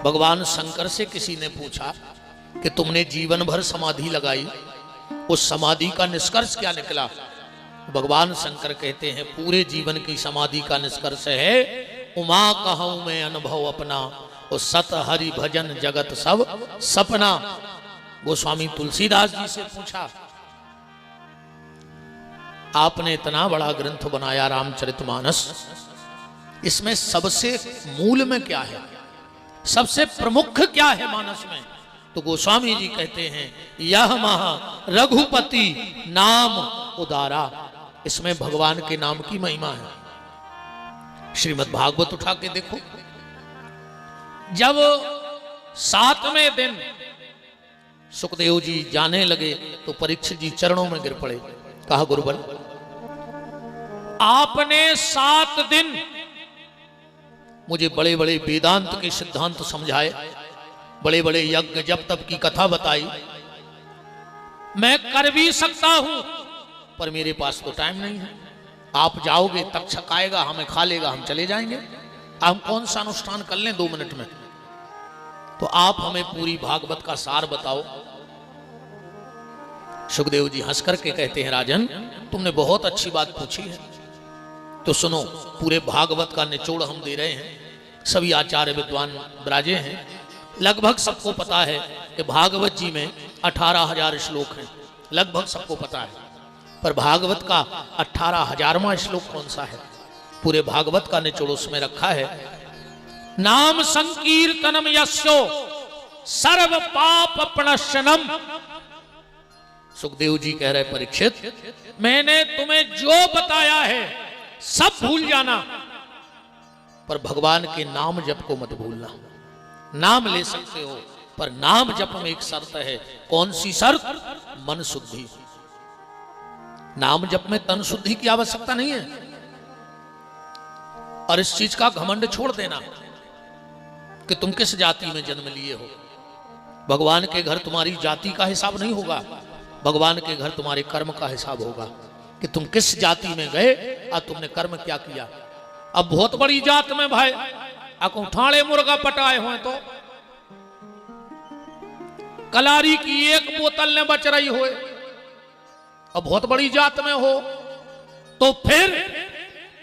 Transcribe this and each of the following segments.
भगवान शंकर से किसी ने पूछा कि तुमने जीवन भर समाधि लगाई, उस समाधि का निष्कर्ष क्या निकला? भगवान शंकर कहते हैं पूरे जीवन की समाधि का निष्कर्ष है उमा कहूं मैं अनुभव अपना, और सत हरि भजन जगत सब सपना। गोस्वामी तुलसीदास जी से पूछा आपने इतना बड़ा ग्रंथ बनाया रामचरितमानस, इसमें सबसे मूल में क्या है, सबसे प्रमुख क्या है मानस में? तो गोस्वामी जी कहते हैं यह महा रघुपति नाम उदारा, इसमें भगवान के नाम की महिमा है। श्रीमद् भागवत उठा के देखो, जब 7वें दिन सुखदेव जी जाने लगे तो परीक्षित जी चरणों में गिर पड़े। कहा गुरुबल आपने 7 दिन मुझे बड़े बड़े वेदांत के सिद्धांत समझाए, बड़े बड़े यज्ञ जप तप की कथा बताई, मैं कर भी सकता हूं पर मेरे पास तो टाइम नहीं है। आप जाओगे तक्षक आएगा, हमें खा लेगा, हम चले जाएंगे, हम कौन सा अनुष्ठान कर लें 2 मिनट में? तो आप हमें पूरी भागवत का सार बताओ। सुखदेव जी हंस करके कहते हैं राजन तुमने बहुत अच्छी बात पूछी है, तो सुनो पूरे भागवत का निचोड़ हम दे रहे हैं। सभी आचार्य विद्वान विराजे हैं, लगभग सबको पता है कि भागवत जी में 18,000 श्लोक हैं, लगभग सबको पता है। पर भागवत का 18,000वां श्लोक कौन सा है? पूरे भागवत का निचोड़ उसमें रखा है नाम संकीर्तनम यस्यो सर्व पाप प्रणशनम। सुखदेव जी कह रहे परीक्षित मैंने तुम्हें जो बताया है सब भूल जाना, पर भगवान के नाम जप को मत भूलना। नाम ले सकते हो पर नाम जप में एक शर्त है। कौन सी शर्त? मन शुद्धि। नाम जप में तन शुद्धि की आवश्यकता नहीं है। और इस चीज का घमंड छोड़ देना कि तुम किस जाति में जन्म लिए हो। भगवान के घर तुम्हारी जाति का हिसाब नहीं होगा, भगवान के घर तुम्हारे कर्म का हिसाब होगा कि तुम किस जाति में गए और तुमने कर्म क्या किया। अब बहुत बड़ी जात में भाई आपको ठाणे मुर्गा पटाए हुए तो कलारी की 1 बोतल ने बच रही हो, अब बहुत बड़ी जात में हो तो फिर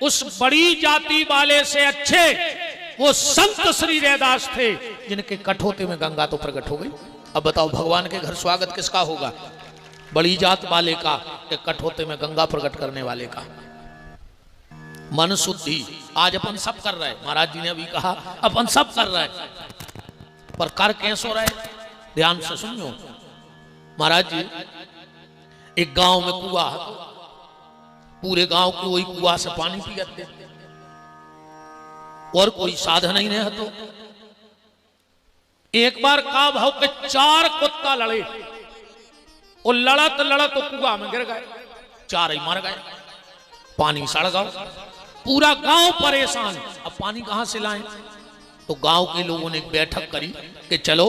उस बड़ी जाति वाले से अच्छे वो संत श्री रैदास थे जिनके कठोते में गंगा तो प्रकट हो गई। अब बताओ भगवान के घर स्वागत किसका होगा? बड़ी जात वाले का कि कठोते में गंगा प्रकट करने वाले का? मन शुद्धि आज अपन सब कर रहे हैं, महाराज जी ने अभी कहा अपन सब कर रहे हैं, पर कर कैसे हो रहे? ध्यान से सुनियो। महाराज जी एक गांव में कुआं, पूरे गांव को वही कुआं से पानी पियाते और कोई साधन ही नहीं है। तो एक बार का भाव के 4 कुत्ता लड़े और लड़त लड़त तो कुआं में गिर गए, 4 ही मर गए, पानी सड़ गया, पूरा गांव परेशान। अब पानी कहां से लाएं? तो गांव के लोगों ने एक बैठक करी कि चलो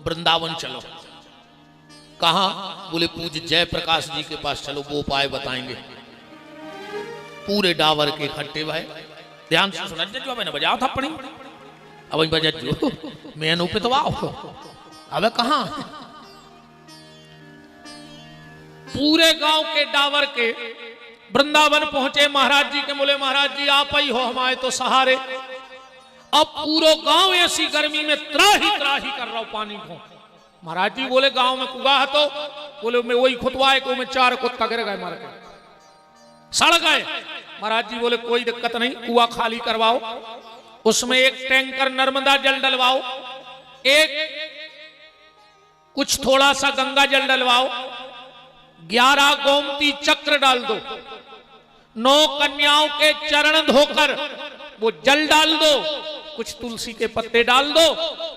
वृंदावन चलो। कहां? बोले पूज्य जयप्रकाश जी के पास चलो, वो उपाय बताएंगे। पूरे डावर के इकट्ठे भाई, ध्यान से सुना जो मैंने बजाओ था पड़ी, अब बजा जो मैं उपतवाओ अब कहां? पूरे गांव के डावर के वृंदावन पहुंचे। महाराज जी के बोले महाराज जी आप ही हो हमारे तो सहारे। अब पूरा गांव ऐसी गर्मी में त्राही कर रहा हूं पानी को। महाराज जी बोले गांव में कुआं है, तो बोले मैं वही खुदवाए को में 4 कुत्ता गिर गए, मर गए, सड़ गए। महाराज जी बोले कोई दिक्कत नहीं, कुआं खाली करवाओ, उसमें 1 टैंकर नर्मदा जल डलवाओ, कुछ थोड़ा सा गंगा जल डलवाओ, 11 गोमती चक्र डाल दो, 9 कन्याओं के चरण धोकर वो जल डाल दो, कुछ तुलसी के पत्ते डाल दो,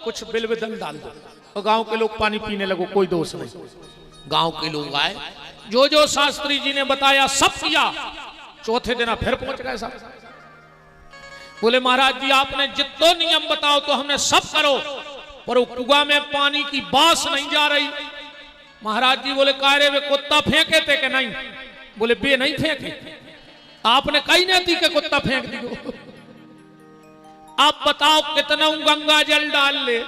कुछ बिल्वदल डाल दो, तो गांव के लोग पानी पीने लगो, कोई दोष नहीं। गांव के लोग आए, जो जो शास्त्री जी ने बताया सब किया। चौथे दिन फिर पहुंच गए साहब, बोले महाराज जी आपने जितना नियम बताओ तो हमने सब करो, पर वो कुआं में पानी की बास नहीं जा रही। महाराज जी बोले कारे वे कुत्ता फेंके थे कि नहीं? बोले बे नहीं फेंके, आपने कही नहीं थी कि कुत्ता फेंक दियो। अब बताओ कितना गंगा जल डाल ले,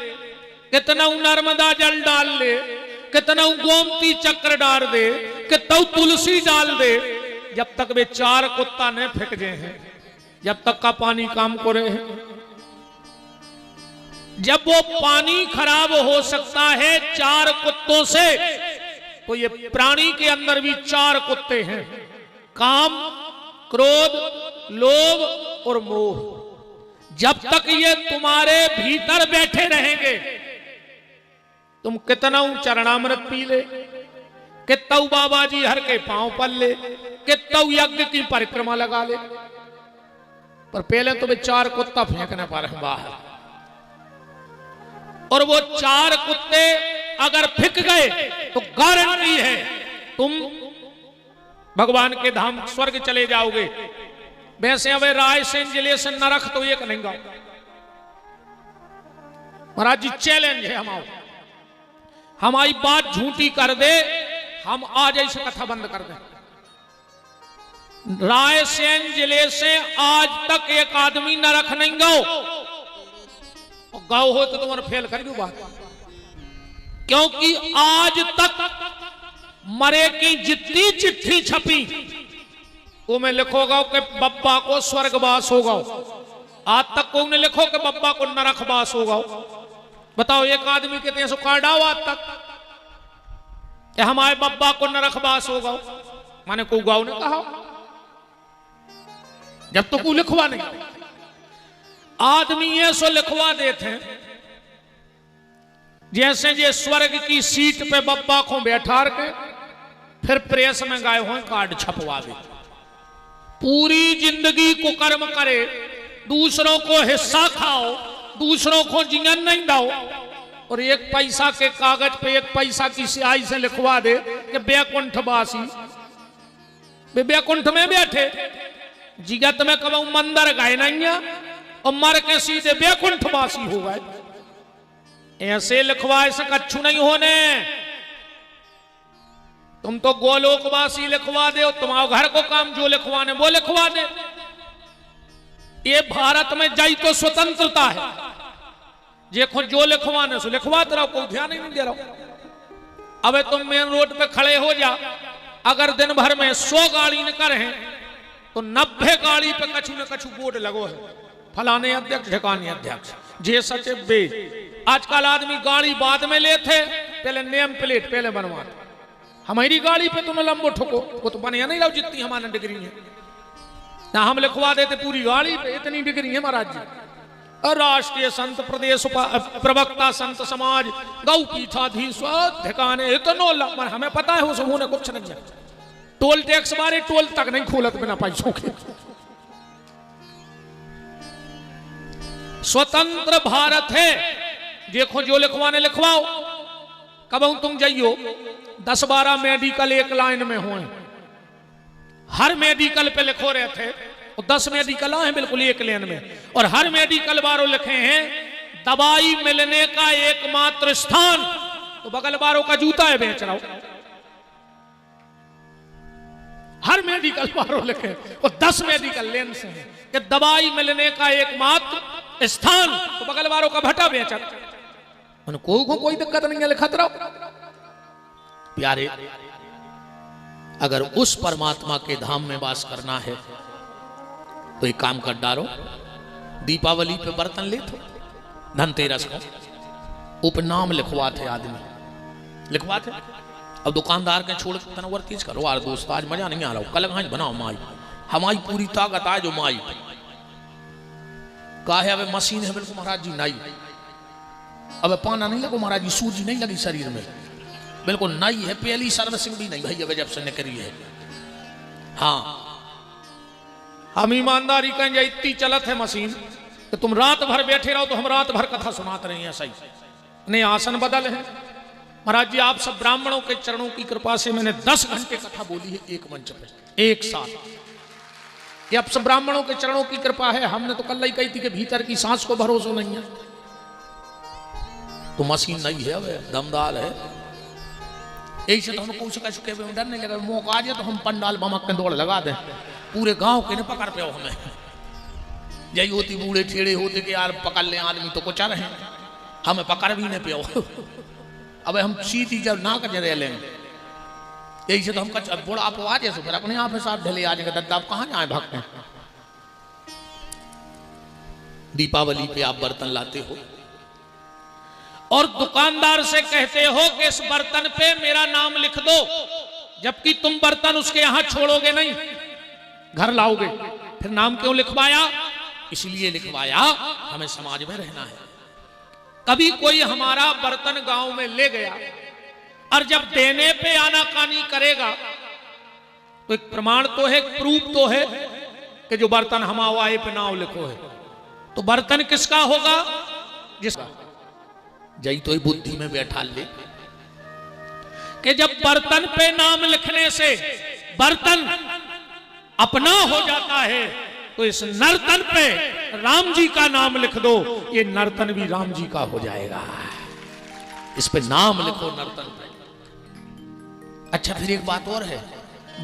कितना नर्मदा जल डाल ले, कितना गोमती चक्र डाल दे, कितना तुलसी डाल दे, जब तक वे 4 कुत्ता न फेंक जाए हैं, जब तक का पानी काम करे है। जब वो पानी खराब हो सकता है 4 कुत्तों से, तो ये प्राणी के अंदर भी 4 कुत्ते हैं, काम, क्रोध, लोभ और मोह। जब तक ये तुम्हारे भीतर बैठे रहेंगे, तुम कितना चरणामृत पी ले, कितना बाबा जी हर के पांव पल ले, कितना यज्ञ की परिक्रमा लगा ले, पर पहले तो वे 4 कुत्ता फेंकने पर है बाहर। और वो 4 कुत्ते अगर फिक गए तो गारंटी है तुम भगवान के धाम स्वर्ग चले जाओगे। वैसे अब रायसेन जिले से नरक तो एक नहीं गाओ। महाराज जी चैलेंज है हमारी बात झूठी कर दे, हम आज ऐसे कथा बंद कर दे। रायसेन जिले से आज तक एक आदमी नरक नहीं गाओ, और गाओ हो तो तुम्हारा फेल कर दो बात, क्योंकि आज तक मरे की जितनी चिट्ठी छपी वो में लिखोगा कि बब्बा को स्वर्गवास होगा, आज तक को ने लिखो कि बब्बा को नरकवास होगा। बताओ एक आदमी के तेज काट आओ आज तक कि हमारे बब्बा को नरकवास होगा, माने को गाँव ने कहा, जब तो को लिखवा नहीं। आदमी ये सो लिखवा देते हैं जैसे ये स्वर्ग की सीट पे बब्बा को बैठा के फिर प्रेस में गए हो कार्ड छपवा दे। पूरी जिंदगी को कर्म करे, दूसरों को हिस्सा खाओ, दूसरों को जीवन नहीं दाओ, और 1 पैसा के कागज पे 1 पैसा की स्याही से लिखवा दे कि बैकुंठवासी। वे बैकुंठ में बैठे, जिगत में कब मंदिर गए नहीं और मर के सीधे बैकुंठवासी हो गए। ऐसे लिखवाए से कच्छु नहीं होने। तुम तो गोलोकवासी लिखवा दे, तुम्हारे घर को काम जो लिखवाने वो लिखवा दे। ये भारत में जाई तो स्वतंत्रता है, देखो जो लिखवाने सो लिखवाते रहो, कोई ध्यान ही नहीं दे रहा। अब तुम मेन रोड पे खड़े हो जा, अगर दिन भर में 100 गाड़ी निकल हैं तो 90 गाड़ी पे कछु न कछु बोर्ड लगो है, फलाने अध्यक्ष ढकाने अध्यक्ष जे सचिव बे। आजकल आदमी गाड़ी बाद में लेते, पहले नेम प्लेट पहले बनवाते। हमारी गाड़ी पे तुम लंबो ठोको, वो तो बने नहीं रहो जितनी हमारा डिग्री है ना, हम लिखवा देते पूरी गाड़ी पे इतनी डिग्री है महाराज जी। और राष्ट्रीय संत, प्रदेश प्रवक्ता, संत समाज, गौ पीठाधीश्वर ठिकाने इतनो लंबा, हमें पता है उस उन्होंने कुछ नहीं है। टोल टैक्स मारे टोल तक नहीं खोलत बिना पैसों के। स्वतंत्र भारत है, देखो जो लिखवाने लिखवाओ। कब तुम जाइयो 10-12 मेडिकल एक लाइन में हुए, हर मेडिकल पे लिखो रहे थे, 10 मेडिकल हैं बिल्कुल एक लाइन में, और हर मेडिकल वालों लिखे हैं दवाई मिलने का एकमात्र स्थान, तो बगल वालों का जूता है बेच रहा हूं। हर मेडिकल वालों लिखे, और 10 मेडिकल लेन से है कि दवाई मिलने का एकमात्र स्थान, तो बगल वालों का भट्टा बेच रहा। कोई दिक्कत नहीं है, लिखत रहो। प्यारे, अगर उस परमात्मा के धाम में वास करना है तो एक काम कर डालो, दीपावली पे बर्तन ले तो धनतेरस को उपनाम लिखवाते आदमी, लिखवाते। अब दुकानदार के छोड़ तनवर तीज करो यार दोस्त, आज मजा नहीं आ रहा, कल आज बनाओ माई, हमारी पूरी ताकत आए जो माई का है। अब मशीन है बिल्कुल महाराज जी नहीं, अब पाना नहीं लगो महाराज जी, सूजी नहीं लगी शरीर में, बिल्कुल नहीं है, पहली सर्विसिंग भी नहीं भाई अब जब से निकली है। हाँ, हम ईमानदारी कहें इतनी चलत है मशीन तो तुम रात भर बैठे रहो तो हम रात भर कथा सुनाते रहे हैं। सही नहीं, आसन बदल है महाराज जी। आप सब ब्राह्मणों के चरणों की कृपा से मैंने 10 घंटे कथा बोली है एक मंच पे एक साथ। ये आप सब ब्राह्मणों के चरणों की कृपा है। हमने तो कल ही कही थी कि भीतर की सांस को भरोसा नहीं है, तो मशीन नहीं है, दमदार है। यही से तो हम कुछ का डर नहीं लगा, मौका आ जाए तो हम पंडाल बमक के दौड़ लगा दें, पूरे गांव के ने पकड़ पे हो हमें। जय होती बूढ़े ठेड़े होते कि यार पकड़ ले आदमी तो कुछ रहे, हमें पकड़ भी नहीं पे। अब हम सीधी जब ना कर रहे लेंगे यही से तो हम कच बोला आप आ जैसे फिर अपने आप हिसाब ढले आ जाएंगे। दद्दा आप कहाँ जाए भागते। दीपावली पे आप बर्तन लाते हो और दुकानदार से कहते हो कि इस बर्तन पे मेरा नाम लिख दो, जबकि तुम बर्तन उसके यहां छोड़ोगे नहीं, घर लाओगे। फिर नाम क्यों लिखवाया? इसलिए लिखवाया हमें समाज में रहना है। कभी कोई हमारा बर्तन गांव में ले गया और जब देने पे आनाकानी करेगा तो एक प्रमाण तो है, एक प्रूफ तो है कि जो बर्तन हम आए पे नाम लिखो है। तो बर्तन किसका होगा? जिसका जई तो बुद्धि में बैठा ले कि जब बर्तन पे नाम लिखने से बर्तन अपना हो जाता है तो इस नर्तन पे राम जी का नाम लिख दो, ये नर्तन भी राम जी का हो जाएगा। इस पे नाम लिखो नर्तन पे। अच्छा फिर एक बात और है,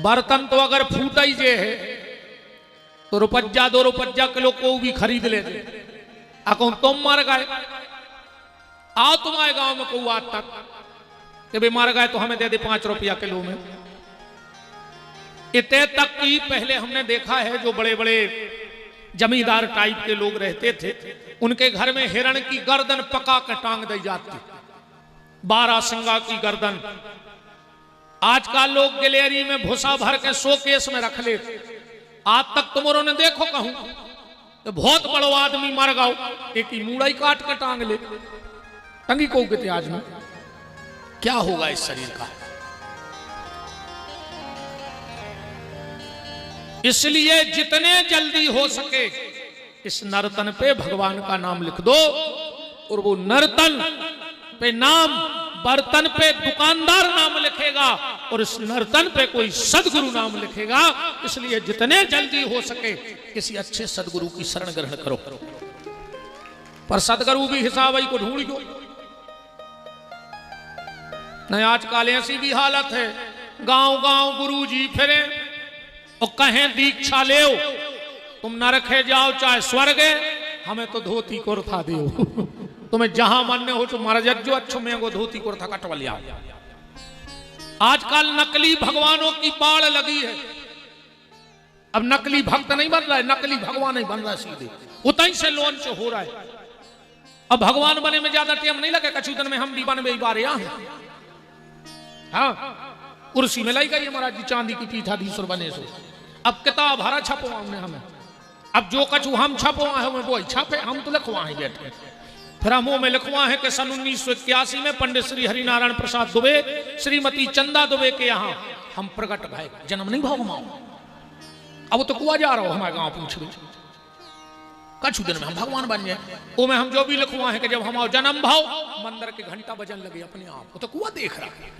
बर्तन तो अगर फूटा ही जे है तो रुपया 2 रुपया किलो को भी खरीद लेते। अको तुम मर गए, आओ तुम्हारे गांव में को आज तक कि भाई मर गए तो हमें दे दे 5 रुपया किलो में। इतने तक कि पहले हमने देखा है जो बड़े बड़े जमींदार टाइप के लोग रहते थे उनके घर में हिरण की गर्दन पका के टांग दी जाती, 12 सिंगा की गर्दन। आजकल लोग गैलरी में भूसा भर के शोकेस में रख लेते। आज तक तुमरो ने देखो कहूं तो बहुत बड़ो आदमी मर गओ एक ही मूड़ा ही काट के टांग ले, टंगी को कहते आज में। क्या होगा इस शरीर का? इसलिए जितने जल्दी हो सके इस नर्तन पे भगवान का नाम लिख दो, और वो नर्तन पे नाम, बर्तन पे दुकानदार नाम लिखेगा और इस नर्तन पे कोई सदगुरु नाम लिखेगा। इसलिए जितने जल्दी हो सके किसी अच्छे सदगुरु की शरण ग्रहण करो। पर सदगुरु भी हिसाब ही को ढूंढ दो। नहीं आजकल ऐसी भी हालत है, गांव गांव गुरु जी फिरे और कहें दीक्षा ले, तुम नरके जाओ चाहे स्वर्ग, हमें तो धोती कुर्ता दो। तुम्हें जहां मानने हो तो महाराज जो अच्छो में वो धोती कुर्ता कटवा लिया। आजकल नकली भगवानों की बाढ़ लगी है। अब नकली भक्त नहीं बन रहा है, नकली भगवान नहीं बन रहा है, सीधे उतई से लॉन्च हो रहा है। अब भगवान बने में ज्यादा टाइम नहीं लगे, कछुदन में हम भी बन में बार यहाँ हैं। हाँ कुर्सी में लाई गई महाराज जी चांदी की पीठाधीश्वर बने सो। अब किताब हरा छपवा हमने हमें, अब जो कछु हम छपवा है वो छापे, हम तो लिखवा है बैठे। फिर हम में लिखवा है कि सन 1981 में पंडित श्री हरिनारायण प्रसाद दुबे, श्रीमती चंदा दुबे के यहाँ हम प्रकट भय, जन्म नहीं भाव माओ। अब तो कुआ जा रहा हो हमारे गांव पूछ लो, कछु दिन में हम भगवान बन जाए। वो में हम जो भी लिखवा है कि जब हमारा जन्म भाव मंदिर के घंटा बजन लगे अपने आप, वो तो कुआ देख रहा है।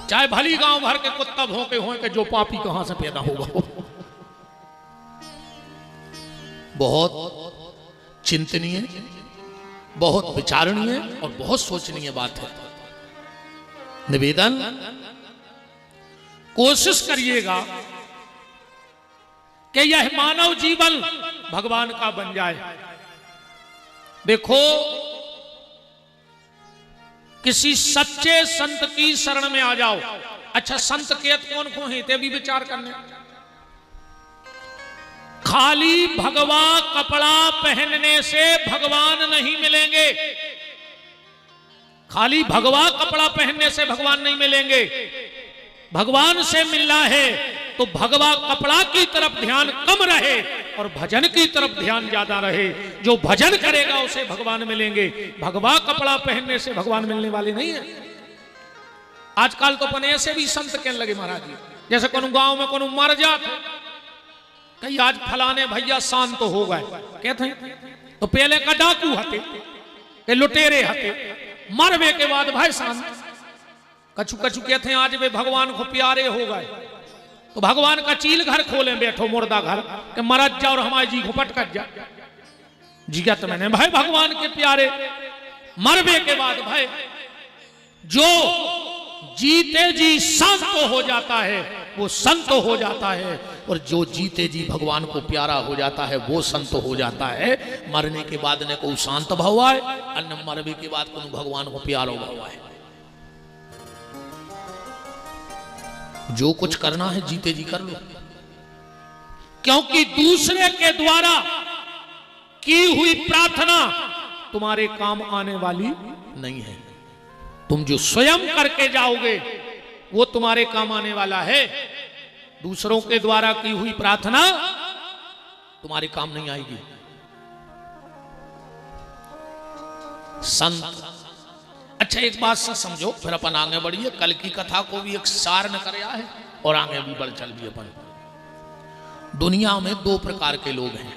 चाहे भली गांव भर के कुत्ता भौंके हो कि जो पापी कहां से पैदा होगा। बहुत चिंतनीय, बहुत विचारणीय और बहुत सोचनीय बात है। निवेदन कोशिश करिएगा कि यह मानव जीवन भगवान का बन जाए। देखो किसी सच्चे संत की शरण में आ जाओ। अच्छा संत के कौन कौन है ते भी विचार करने। खाली भगवा कपड़ा पहनने से भगवान नहीं मिलेंगे, खाली भगवा कपड़ा पहनने से भगवान नहीं मिलेंगे। भगवान से मिलना है तो भगवा कपड़ा की तरफ ध्यान कम रहे और भजन की तरफ ध्यान ज्यादा रहे। जो भजन करेगा उसे भगवान मिलेंगे। भगवा कपड़ा पहनने से भगवान मिलने वाले नहीं है। आजकल तो अपने ऐसे भी संत कहने लगे महाराज जी, जैसे कोनो गांव में कोनो मर जाता, कहीं आज फलाने भैया शांत तो हो गए, कहते हैं तो पहले का डाकू हते, लुटेरे हते, मरवे के बाद भाई शांत। कछु कछु कहते हैं आज वे भगवान को प्यारे हो गए, तो भगवान का चील घर खोले बैठो मुर्दा घर के मरज जा और हमारे जी को पटकट जा। जिया तो मैंने भाई भगवान के प्यारे, मरवे के बाद भाई जो जीते जी संत हो जाता है वो संत हो जाता है। और जो जीते जी भगवान को प्यारा हो जाता है वो संत हो जाता है। मरने के बाद ने को शांत भाव आए, अन्य मरने के बाद को भगवान को प्यारो भाव आए। जो कुछ करना है जीते जी कर लो, क्योंकि दूसरे के द्वारा की हुई प्रार्थना तुम्हारे काम आने वाली नहीं है। तुम जो स्वयं करके जाओगे वो तुम्हारे काम आने वाला है। दूसरों के द्वारा की हुई प्रार्थना तुम्हारे काम नहीं आएगी। संत, अच्छा एक बात से समझो फिर अपन आगे बढ़िए। कल की कथा को भी एक सार न कराया है और आगे भी बढ़ चल भी अपन। दुनिया में दो प्रकार के लोग हैं,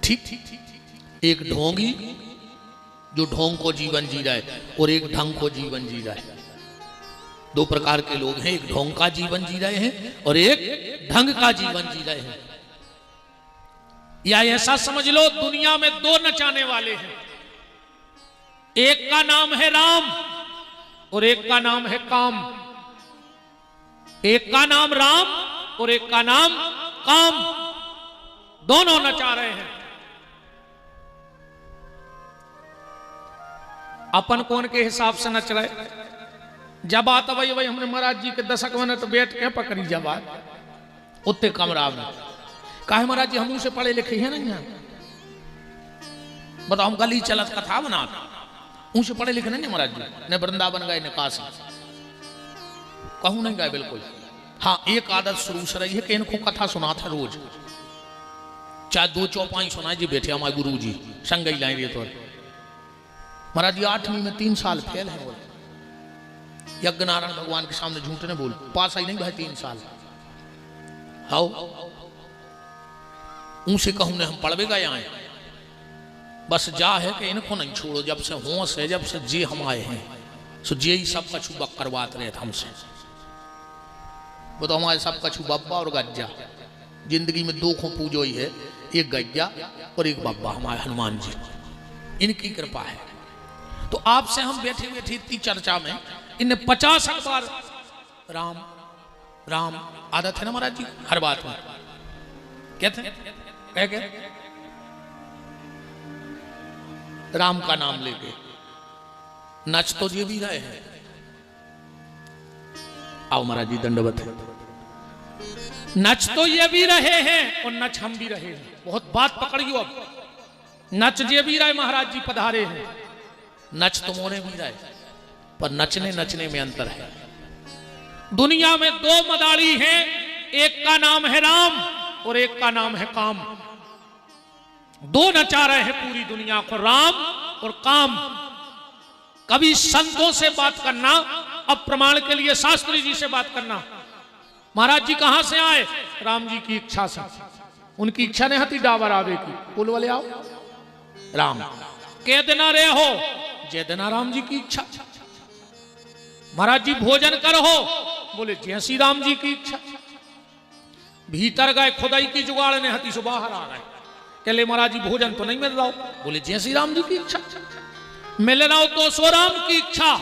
ठीक ठीक। एक ढोंगी जो ढोंग को जीवन जी रहा है और एक ढंग को जीवन जी रहा है। दो प्रकार के लोग हैं, एक ढोंग का जीवन जी रहे हैं और एक ढंग का जीवन जी रहे हैं। या ऐसा समझ लो दुनिया में दो नचाने वाले हैं, एक का नाम है राम और एक का नाम है काम। एक का नाम राम और एक का नाम काम, दोनों नचा रहे हैं। अपन कौन के हिसाब से नच रहे? जब आता भाई हमने महाराज जी के 10 मिनट बैठ के पकड़ी जब उतने कमरा में कहा महाराज जी हम उनसे पढ़े लिखे हैं नहीं है, बताओ हम गली चलत कथा बना उनसे पढ़े लिखे नहीं महाराज जी, ने वृंदावन गए ने काशी, कहूं नहीं गए बिल्कुल। हाँ एक आदत शुरू से रही है कि इनको कथा सुना था रोज, चाहे 2 चौपाई सुनाए जी बैठे हमारे गुरु जी संग ही लाएंगे। तो महाराज जी 8वीं में 3 साल फेल है, बोले यज्ञ नारायण भगवान के सामने झूठ ने बोल, पास आई नहीं भाई 3 साल। हाउ उनसे कहूं ने हम पढ़वे गए आए, बस जा है कि इनको नहीं छोड़ो, जब से होश है जब से जे हम आए हैं सो जे ही सब कछु बक करवाते रहे थे हमसे। वो तो हमारे सब कछु बब्बा और गज्जा, जिंदगी में 2 को पूजो ही है, एक गज्जा और एक बब्बा हमारे हनुमान जी, इनकी कृपा है। तो आपसे हम बैठे बैठे इतनी चर्चा में इन्हें 50 बार राम राम आदत है ना महाराज जी हर बात में कहते कह राम का नाम लेके नच तो ये भी रहे हैं। आओ महाराज जी दंडवत है, नच तो ये भी रहे हैं और नच हम भी रहे हैं। बहुत बात पकड़ियो, अब नच ये भी रहे महाराज जी पधारे हैं, नच तो मोने भी रहे, पर नचने नचने में अंतर है। दुनिया में 2 मदारी हैं, एक का नाम है राम और एक का नाम है काम। 2 नचा रहे हैं पूरी दुनिया को, राम और काम। कभी संतों से बात करना, अब प्रमाण के लिए शास्त्री जी से बात करना। महाराज जी कहां से आए? राम जी की इच्छा से। उनकी इच्छा नहीं हती डाबर आवे की, पुल वाले आओ राम कह देना रे हो, जय देना राम जी की इच्छा। महाराज जी भोजन करो, बोले जय श्री राम जी की इच्छा। भीतर गए खुदाई की जुगाड़ ने हती से बाहर आ गए, कह ले महाराज जी भोजन तो नहीं मिल रहा हो, बोले जय श्री राम जी की इच्छा। मिल रहा हो तो सो राम की इच्छा,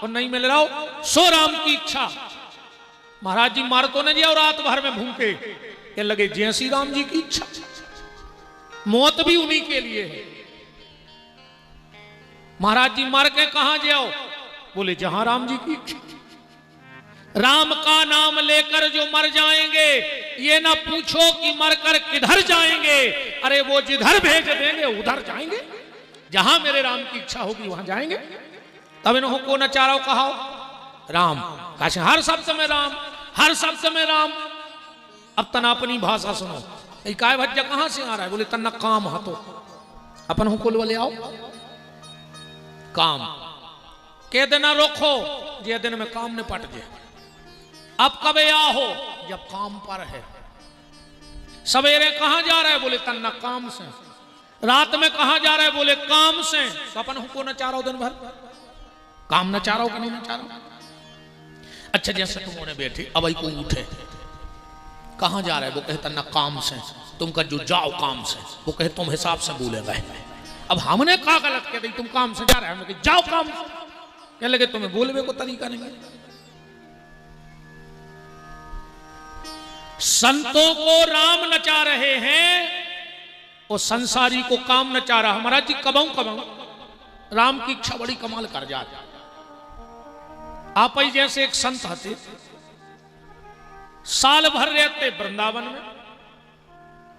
और नहीं मिल रहा हो सो राम की इच्छा। महाराज जी मार तो नहीं और रात भर में भूखे, कह लगे जय श्री राम जी की इच्छा। मौत भी उन्हीं के लिए है। महाराज जी मर के कहां जाओ, बोले जहां राम जी की इच्छा। राम का नाम लेकर जो मर जाएंगे, ये ना पूछो कि मरकर किधर जाएंगे, अरे वो जिधर भेज देंगे उधर जाएंगे, जहां मेरे राम की इच्छा होगी वहां जाएंगे। तब इन्हों को नचारो कहा राम, काश हर शब्द में राम, हर शब्द में राम। अब तना अपनी भाषा सुनो, काय भज्जा कहां से आ रहा है, बोले तना काम हा तो अपन हुकुल वाले आओ काम के देना रोको, जे दिन में काम निपट जाए। अब कब आओ, जब काम पर है। सवेरे कहां जा रहा है, बोले तन्ना काम से। रात में कहां जा रहा है, बोले काम से। तो अपन हमको नचा रहा हो दिन भर, काम नचा रहा हो कि नहीं नचा रहा। अच्छा जैसे तुम उन्हें बैठे अब को उठे, कहां जा रहा है, वो कहे तन्ना काम से। तुम कर जो जाओ काम से, वो कहे तुम हिसाब से बोलेगा। अब हमने कहा गलत कह दी, तुम काम से जा रहे हैं, जाओ काम से। कह लगे तुम्हें बोलने को तरीका नहीं है। संतों को राम नचा रहे हैं और संसारी को काम नचा रहा। महाराज जी कबाऊ राम की इच्छा बड़ी कमाल कर जाती। आप ही जैसे एक संत हते, साल भर रहते वृंदावन में,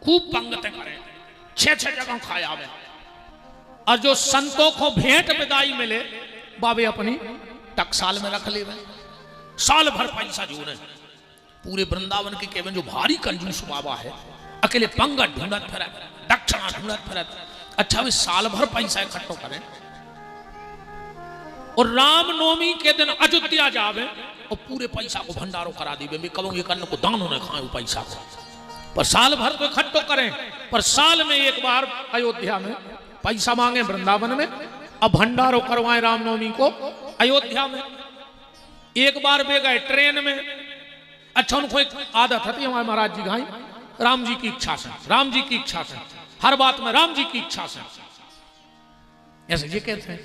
खूब पंगतें करे, 6-6 जगह खाया में, और जो संतों को भेंट विदाई मिले बाबे अपनी टकसाल में रख ले। साल भर पैसा जोड़े, पूरे वृंदावन के केवल जो भारी कंजूस बाबा है, अकेले पंगत ढूंढत फिरत, दक्षिणा ढूंढत फिरत। अच्छा वे साल भर पैसा इकट्ठो करें और रामनवमी के दिन अयोध्या जावे और पूरे पैसा को भंडारो करा दी। मैं कहूँ ये करने को दानों ने खाए पैसा को, पर साल भर तो इकट्ठो करें, पर साल में एक बार अयोध्या में पैसा मांगे वृंदावन में, अब भंडारो करवाएं रामनवमी को अयोध्या में। एक बार वे गए ट्रेन में। अच्छा उनको एक आदत थी हमारे महाराज जी गाई, राम जी की इच्छा से, राम जी की इच्छा से, हर बात में राम जी की इच्छा से। ऐसे ये कहते हैं।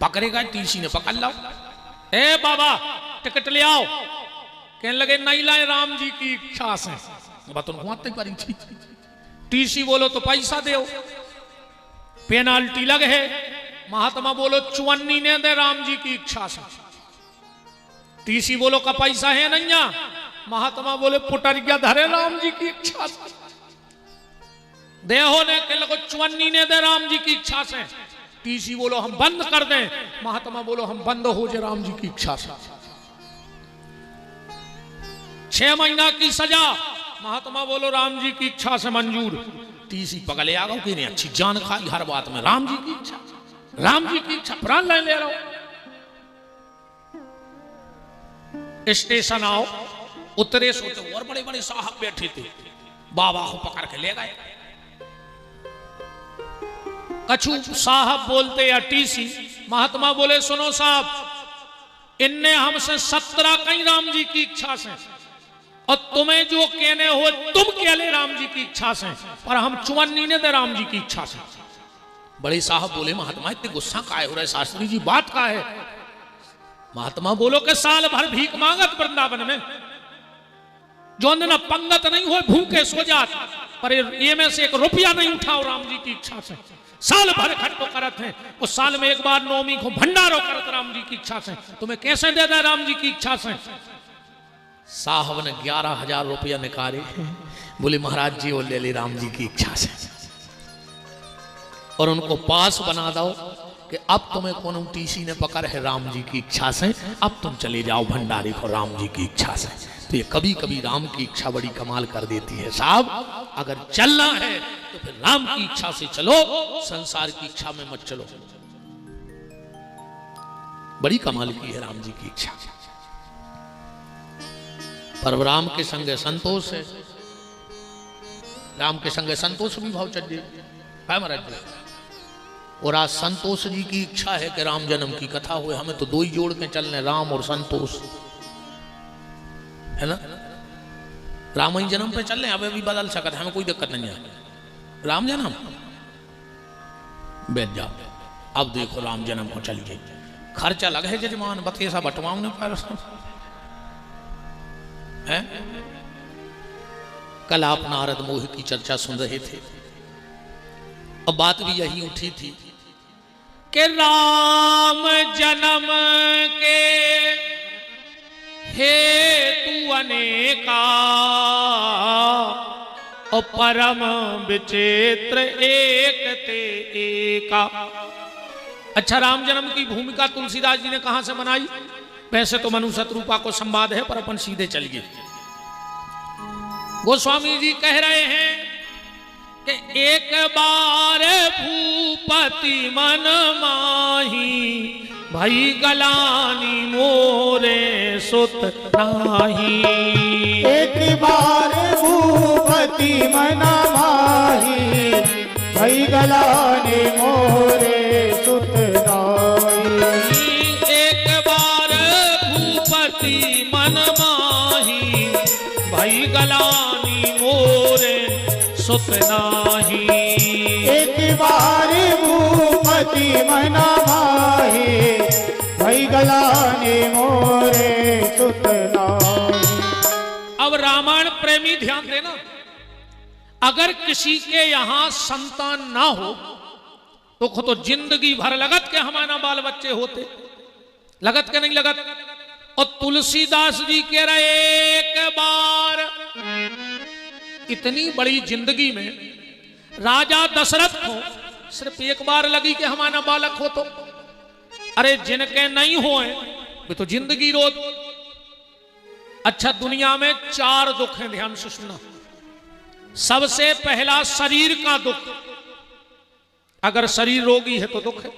पकड़ेगा टीसी ने पकड़ लो, ए बाबा टिकट ले आओ। कहने लगे नहीं लाए राम जी की इच्छा से। टीसी बोलो तो पैसा दो, पेनाल्टी लगे है। महात्मा बोलो चुवन्नी ने दे राम जी की इच्छा से। टीसी बोलो का पैसा है नहीं। महात्मा बोले पुटरिया धरे राम जी की इच्छा से। देहो ने कह लगो चुवन्नी ने दे राम जी की इच्छा से। टीसी बोलो हम बंद कर दें। महात्मा बोलो हम बंद हो जाए राम जी की इच्छा से। 6 महीना की सजा। महात्मा बोलो राम जी की इच्छा से मंजूर। टीसी पगले आ गए कि नहीं, अच्छी जान खाई हर बात में राम जी की इच्छा, राम जी की इच्छा, प्राण ले रहा हूं। स्टेशन आओ, उतरे सोते और बड़े बड़े साहब बैठे थे, बाबा को पकड़ के ले गए। कछु साहब बोलते या टीसी, महात्मा बोले सुनो साहब, इनने हमसे 17 कहीं राम जी की इच्छा से, और तुम्हें जो कहने हो तुम कह ले राम जी की इच्छा से, पर हम चुवन्नी ने दे राम जी की इच्छा से। बड़े साहब बोले महात्मा इतने गुस्सा काहे हो रहे, शास्त्री जी बात का है। महात्मा बोलो कि साल भर भीख मांगत वृंदावन में, जो न पंगत नहीं हो भूखे सो जात, पर ये में से 1 रुपया नहीं उठाओ राम जी की इच्छा से। साल भर इकट्ठो करत हैं, उस साल में एक बार नवमी को भंडारो करत राम जी की इच्छा से, तुम्हें कैसे दे दे राम जी की इच्छा से। साहब ने 11,000 रुपया निकाले, बोले महाराज जी वो ले ले राम जी की इच्छा से, और उनको पास बना दो कि अब तुम्हें कौन टीसी ने पकड़ है राम जी की इच्छा से, अब तुम चले जाओ भंडारी को राम जी की इच्छा से। तो ये कभी कभी राम की इच्छा बड़ी कमाल कर देती है साहब। अगर चलना है तो फिर राम की इच्छा से चलो, संसार की इच्छा में मत चलो। बड़ी कमाल की है राम जी की इच्छा। पर राम के संग संतोष है, राम के संग संतोष भी भाव चल जाए महाराज जी। और आज संतोष जी की इच्छा है कि राम जन्म की कथा हुए, हमें तो 2 ही जोड़ के चलने, राम और संतोष, है ना। राम ही जन्म पे चल रहे, अब भी बदल सकते, हमें कोई दिक्कत नहीं है। राम जन्म बैठ जाओ, अब देखो राम जन्म को चलिए। खर्चा लगे है जजमान, बतेसा बटवाऊ ने पर है। कल आप नारद मोह की चर्चा सुन रहे थे, अब बात भी यही उठी थी कि राम जन्म के हेतु अनेका और परम विचित्र एक ते एका। अच्छा, राम जन्म की भूमिका तुलसीदास जी ने कहां से बनाई? वैसे तो मनु शत्रुपा को संवाद है, पर अपन सीधे चलिए। गोस्वामी जी कह रहे हैं कि एक बार भूपति मन माही, भई गलानी मोरे सुत नाही। एक बार भूपति मन माही, भई गलानी मोरे सुत नाही। एक बार भूपति मन माही, भई गलानी मोरे सुत नाही। एक बार भूपति मन माही, भई गलानी मोरे सुत नाही। अब रामायण प्रेमी ध्यान देना, अगर किसी के यहां संतान ना हो तो जिंदगी भर लगत के हमारा बाल बच्चे होते, लगत के नहीं लगत। और तुलसीदास जी कह रहे एक बार, इतनी बड़ी जिंदगी में राजा दशरथ को सिर्फ एक बार लगी कि हमारा बालक हो तो, अरे जिनके नहीं होए वे तो जिंदगी रोज। अच्छा, दुनिया में 4 दुख हैं, ध्यान से सुनना। सबसे पहला शरीर का दुख, अगर शरीर रोगी है तो दुख है।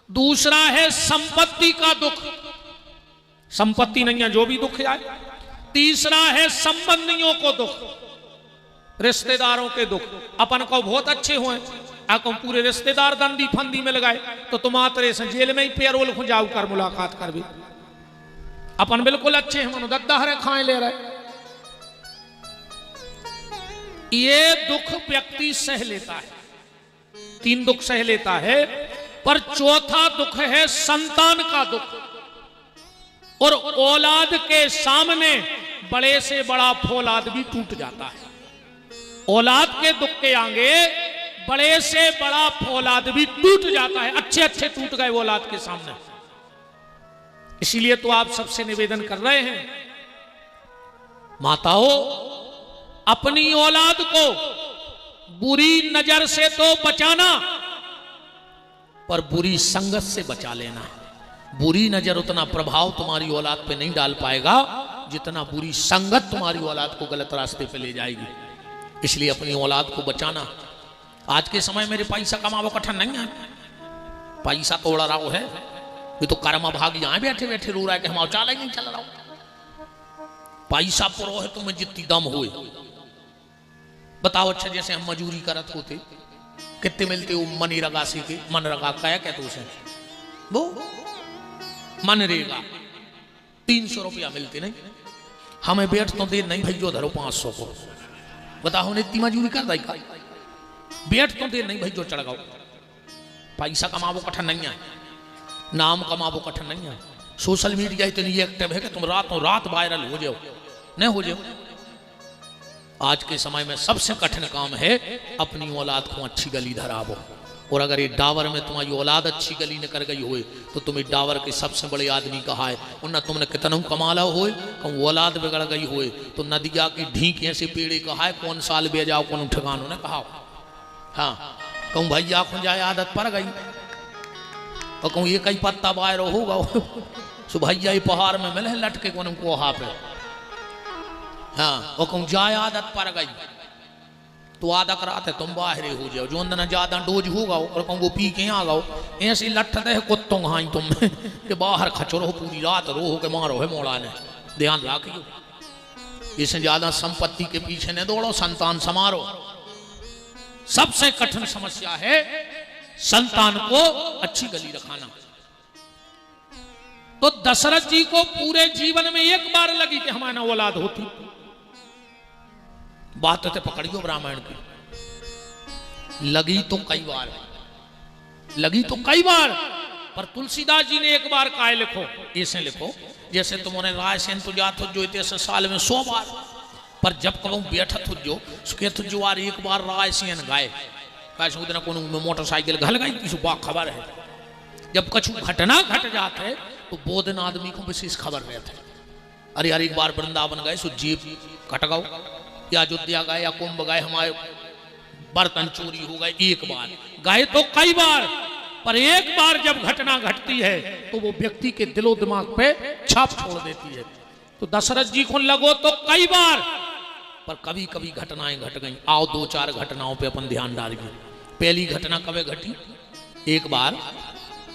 दूसरा है संपत्ति का दुख, संपत्ति नहीं है जो भी दुख आए। तीसरा है संबंधियों को दुख, रिश्तेदारों के दुख। अपन को बहुत अच्छे हुए, आपको पूरे रिश्तेदार दंडी फंदी में लगाए तो तुम आतरे से जेल में ही पेरोल खुजाऊ कर मुलाकात कर भी। अपन बिल्कुल अच्छे हैं, मनोदत्ता हरे खाए ले रहे। ये दुख व्यक्ति सह लेता है, 3 दुख सह लेता है, पर चौथा दुख है संतान का दुख। और औलाद के सामने बड़े से बड़ा फौलाद भी टूट जाता है। औलाद के दुख के आगे बड़े से बड़ा फौलाद भी टूट जाता है। अच्छे अच्छे टूट गए औलाद के सामने। इसीलिए तो आप सबसे निवेदन कर रहे हैं, माताओं अपनी औलाद को बुरी नजर से तो बचाना, पर बुरी संगत से बचा लेना। बुरी नजर उतना प्रभाव तुम्हारी औलाद पे नहीं डाल पाएगा जितना बुरी संगत तुम्हारी औलाद को गलत रास्ते पे ले जाएगी। इसलिए अपनी औलाद को बचाना। आज के समय मेरे पैसा कमावो कठिन नहीं है, पैसा तोड़ा रहा है, ये तो कर्म भाग यहां बैठे बैठे रो रहा है कि हम चाल ही नहीं चल रहा। पैसा पुरो है तुम्हें जितनी दम हुए। बताओ, अच्छा जैसे हम मजूरी करत होते, कितने मिलते हो मनरेगा से के, मनरेगा क्या कहते उसे, वो मनरेगा 300 रुपया मिलते नहीं। हमें बैठ तो दे नहीं भैया धरो 500 को। बताओ ने इतनी मजूरी कर रही, बैठ तो दे नहीं भैया चढ़ गाओ। पैसा कमावो कठिन नहीं है, नाम कमावो कठिन नहीं है। सोशल मीडिया इतनी एक्टिव है कि तुम रातों रात वायरल हो जाओ, नहीं हो जाओ। आज के समय में सबसे कठिन काम है अपनी औलाद को अच्छी गली धरावो। और अगर ये डावर में तुम्हारी औलाद अच्छी गली न कर गई होए तो तुम्हें डावर के सबसे बड़े आदमी कहा है, और न तुमने कितना कमाला होए, कहूँ औलाद बिगड़ गई होए तो नदिया की ढीक ऐसे पेड़े कहा है, कौन साल बे जाओ कौन ठिकानों ने कहा। हाँ, कहूँ भैया खुल जाए आदत पड़ गई, और कहूँ ये कई पत्ता बाहर होगा सो भैया ये पहाड़ में मिले लटके कौन को वहां पे। हाँ, और कहूँ जाए आदत पड़ गई तो आधा कराते तुम बाहर हो जाओ, जो अंदर ज्यादा डोज होगा और कहूँ वो पी के आ गाओ। ऐसे लटते है कुत्तों हाँ तुम के बाहर खचो रहो, पूरी रात रो के मारो है मोड़ा ने। ध्यान रखियो, इससे ज्यादा संपत्ति के पीछे न दौड़ो, संतान समारो। सबसे कठिन समस्या है संतान को अच्छी गली रखाना। तो दशरथ जी को पूरे जीवन में एक बार लगी कि हमारा औलाद होती। बात तो पकड़ियो रामायण की, लगी तो कई बार, लगी तो कई बार, पर तुलसीदास जी ने एक बार काय लिखो, ऐसे लिखो जैसे तुमने राय से तो जात हो जो इतने साल में 100 बार, पर जब कब बैठत हो जो उसके तो जो आर एक बार राय से गाय कैसे उतना को मोटरसाइकिल घल गई किसी बा खबर है। जब कछु घटना घट जाते तो बोधन आदमी को विशेष खबर रहते। अरे यार एक बार वृंदावन गए सो जीप कट गओ, या अयोध्या गए या कुंभ गए, हमारे बर्तन चोरी हो गए। एक बार गए तो कई बार, पर एक बार जब घटना घटती है तो वो व्यक्ति के दिलो दिमाग पे छाप छोड़ देती है। तो दशरथ जी को लगो तो कई बार, पर कभी कभी घटनाएं घट गई। आओ 2-4 घटनाओं पे अपन ध्यान डालिए। पहली घटना कब घटी? एक बार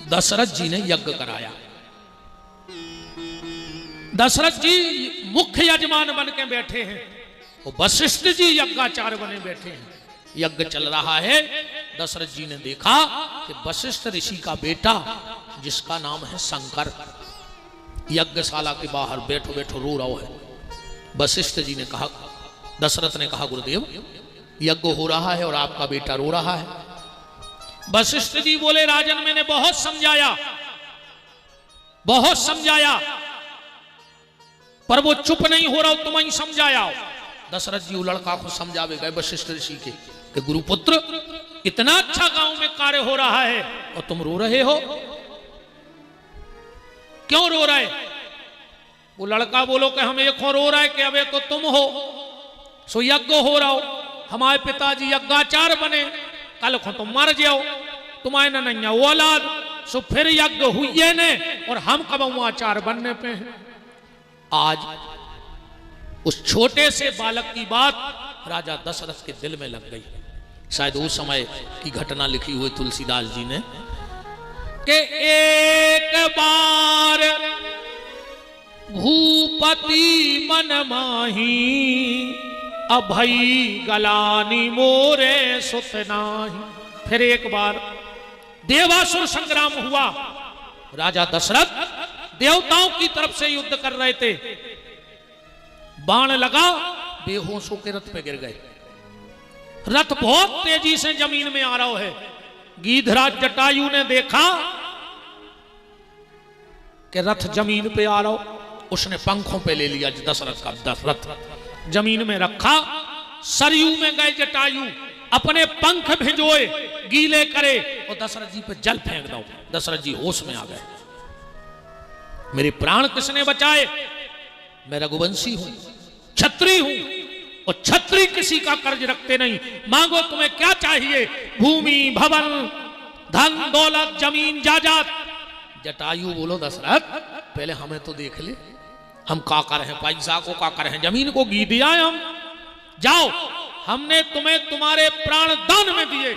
दशरथ जी ने यज्ञ कराया। दशरथ जी मुख्य यजमान बन के बैठे हैं, वशिष्ठ जी यज्ञाचार्य बने बैठे हैं। यज्ञ चल रहा है। दशरथ जी ने देखा कि वशिष्ठ ऋषि का बेटा जिसका नाम है शंकर यज्ञशाला के बाहर बैठो बैठो रो रहा है। वशिष्ठ जी ने कहा, दशरथ ने कहा गुरुदेव यज्ञ हो रहा है और आपका बेटा रो रहा है। वशिष्ठ जी बोले राजन मैंने बहुत समझाया, बहुत समझाया, पर वो चुप नहीं हो रहा, तुम ही समझाया। दशरथ जी वो लड़का को समझावे गए वशिष्ठ ऋषि के कि गुरुपुत्र इतना अच्छा गांव में कार्य हो रहा है और तुम रो रहे हो, क्यों रो रहे? वो लड़का बोलो कि हम एक हो रो रहा है कि अब तो तुम हो, सो यज्ञ हो रहा हो, हमारे पिताजी यज्ञाचार बने, कल को तुम मर जाओ, तुम्हारे न नहीं वो औलाद, सो फिर यज्ञ हुए ने और हम कब आचार बनने पे हैं। आज उस छोटे से बालक की बात राजा दशरथ के दिल में लग गई। शायद उस समय की घटना लिखी हुई तुलसीदास जी ने कि एक बार भूपति मन माही, अभई गलानी मोरे सुत नाही। फिर एक बार देवासुर संग्राम हुआ। राजा दशरथ देवताओं की तरफ से युद्ध कर रहे थे, बाण लगा, बेहोश होकर रथ पे गिर गए। रथ बहुत तेजी से जमीन में आ रहा है। गीधराज जटायु ने देखा कि रथ जमीन पे आ रहा, उसने पंखों पे ले लिया दशरथ का रथ, जमीन में रखा। सरयू में गए जटायु, अपने पंख भिजोए, गीले करे और दशरथ जी पे जल फेंक दो। दशरथ जी होश में आ गए। मेरे प्राण किसने बचाए? मैं रघुवंशी हूं, छत्री हूं, और छत्री किसी का कर्ज रखते नहीं। मांगो तुम्हें क्या चाहिए? भूमि, भवन, धन, दौलत, जमीन, जायदाद। जटायु बोलो दशरथ पहले हमें तो देख ले, हम का कर हैं, पैसा को का कर हैं, जमीन को गी दिया है हम, जाओ हमने तुम्हें तुम्हारे प्राण दान में दिए।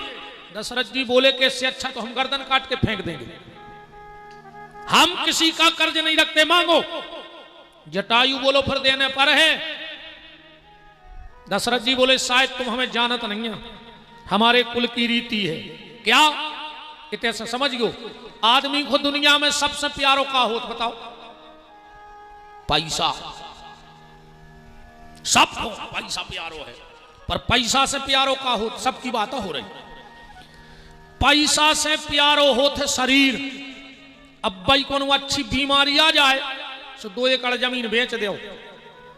दशरथ जी बोले कि इससे अच्छा तो हम गर्दन काट के फेंक देंगे, हम किसी का कर्ज नहीं रखते, मांगो। जटायु बोलो फिर देने पर है। दशरथ जी बोले शायद तुम हमें जानत नहीं है, हमारे कुल की रीति है। क्या? इतने से समझ गयो, आदमी को दुनिया में सबसे प्यारो का होत बताओ? पैसा। सबको पैसा प्यारो है, पर पैसा से प्यारो का होत, सबकी बात हो रही। पैसा से प्यारो होत है शरीर। अब भाई को अच्छी बीमारी आ जाए तो 2 एकड़ जमीन बेच दो,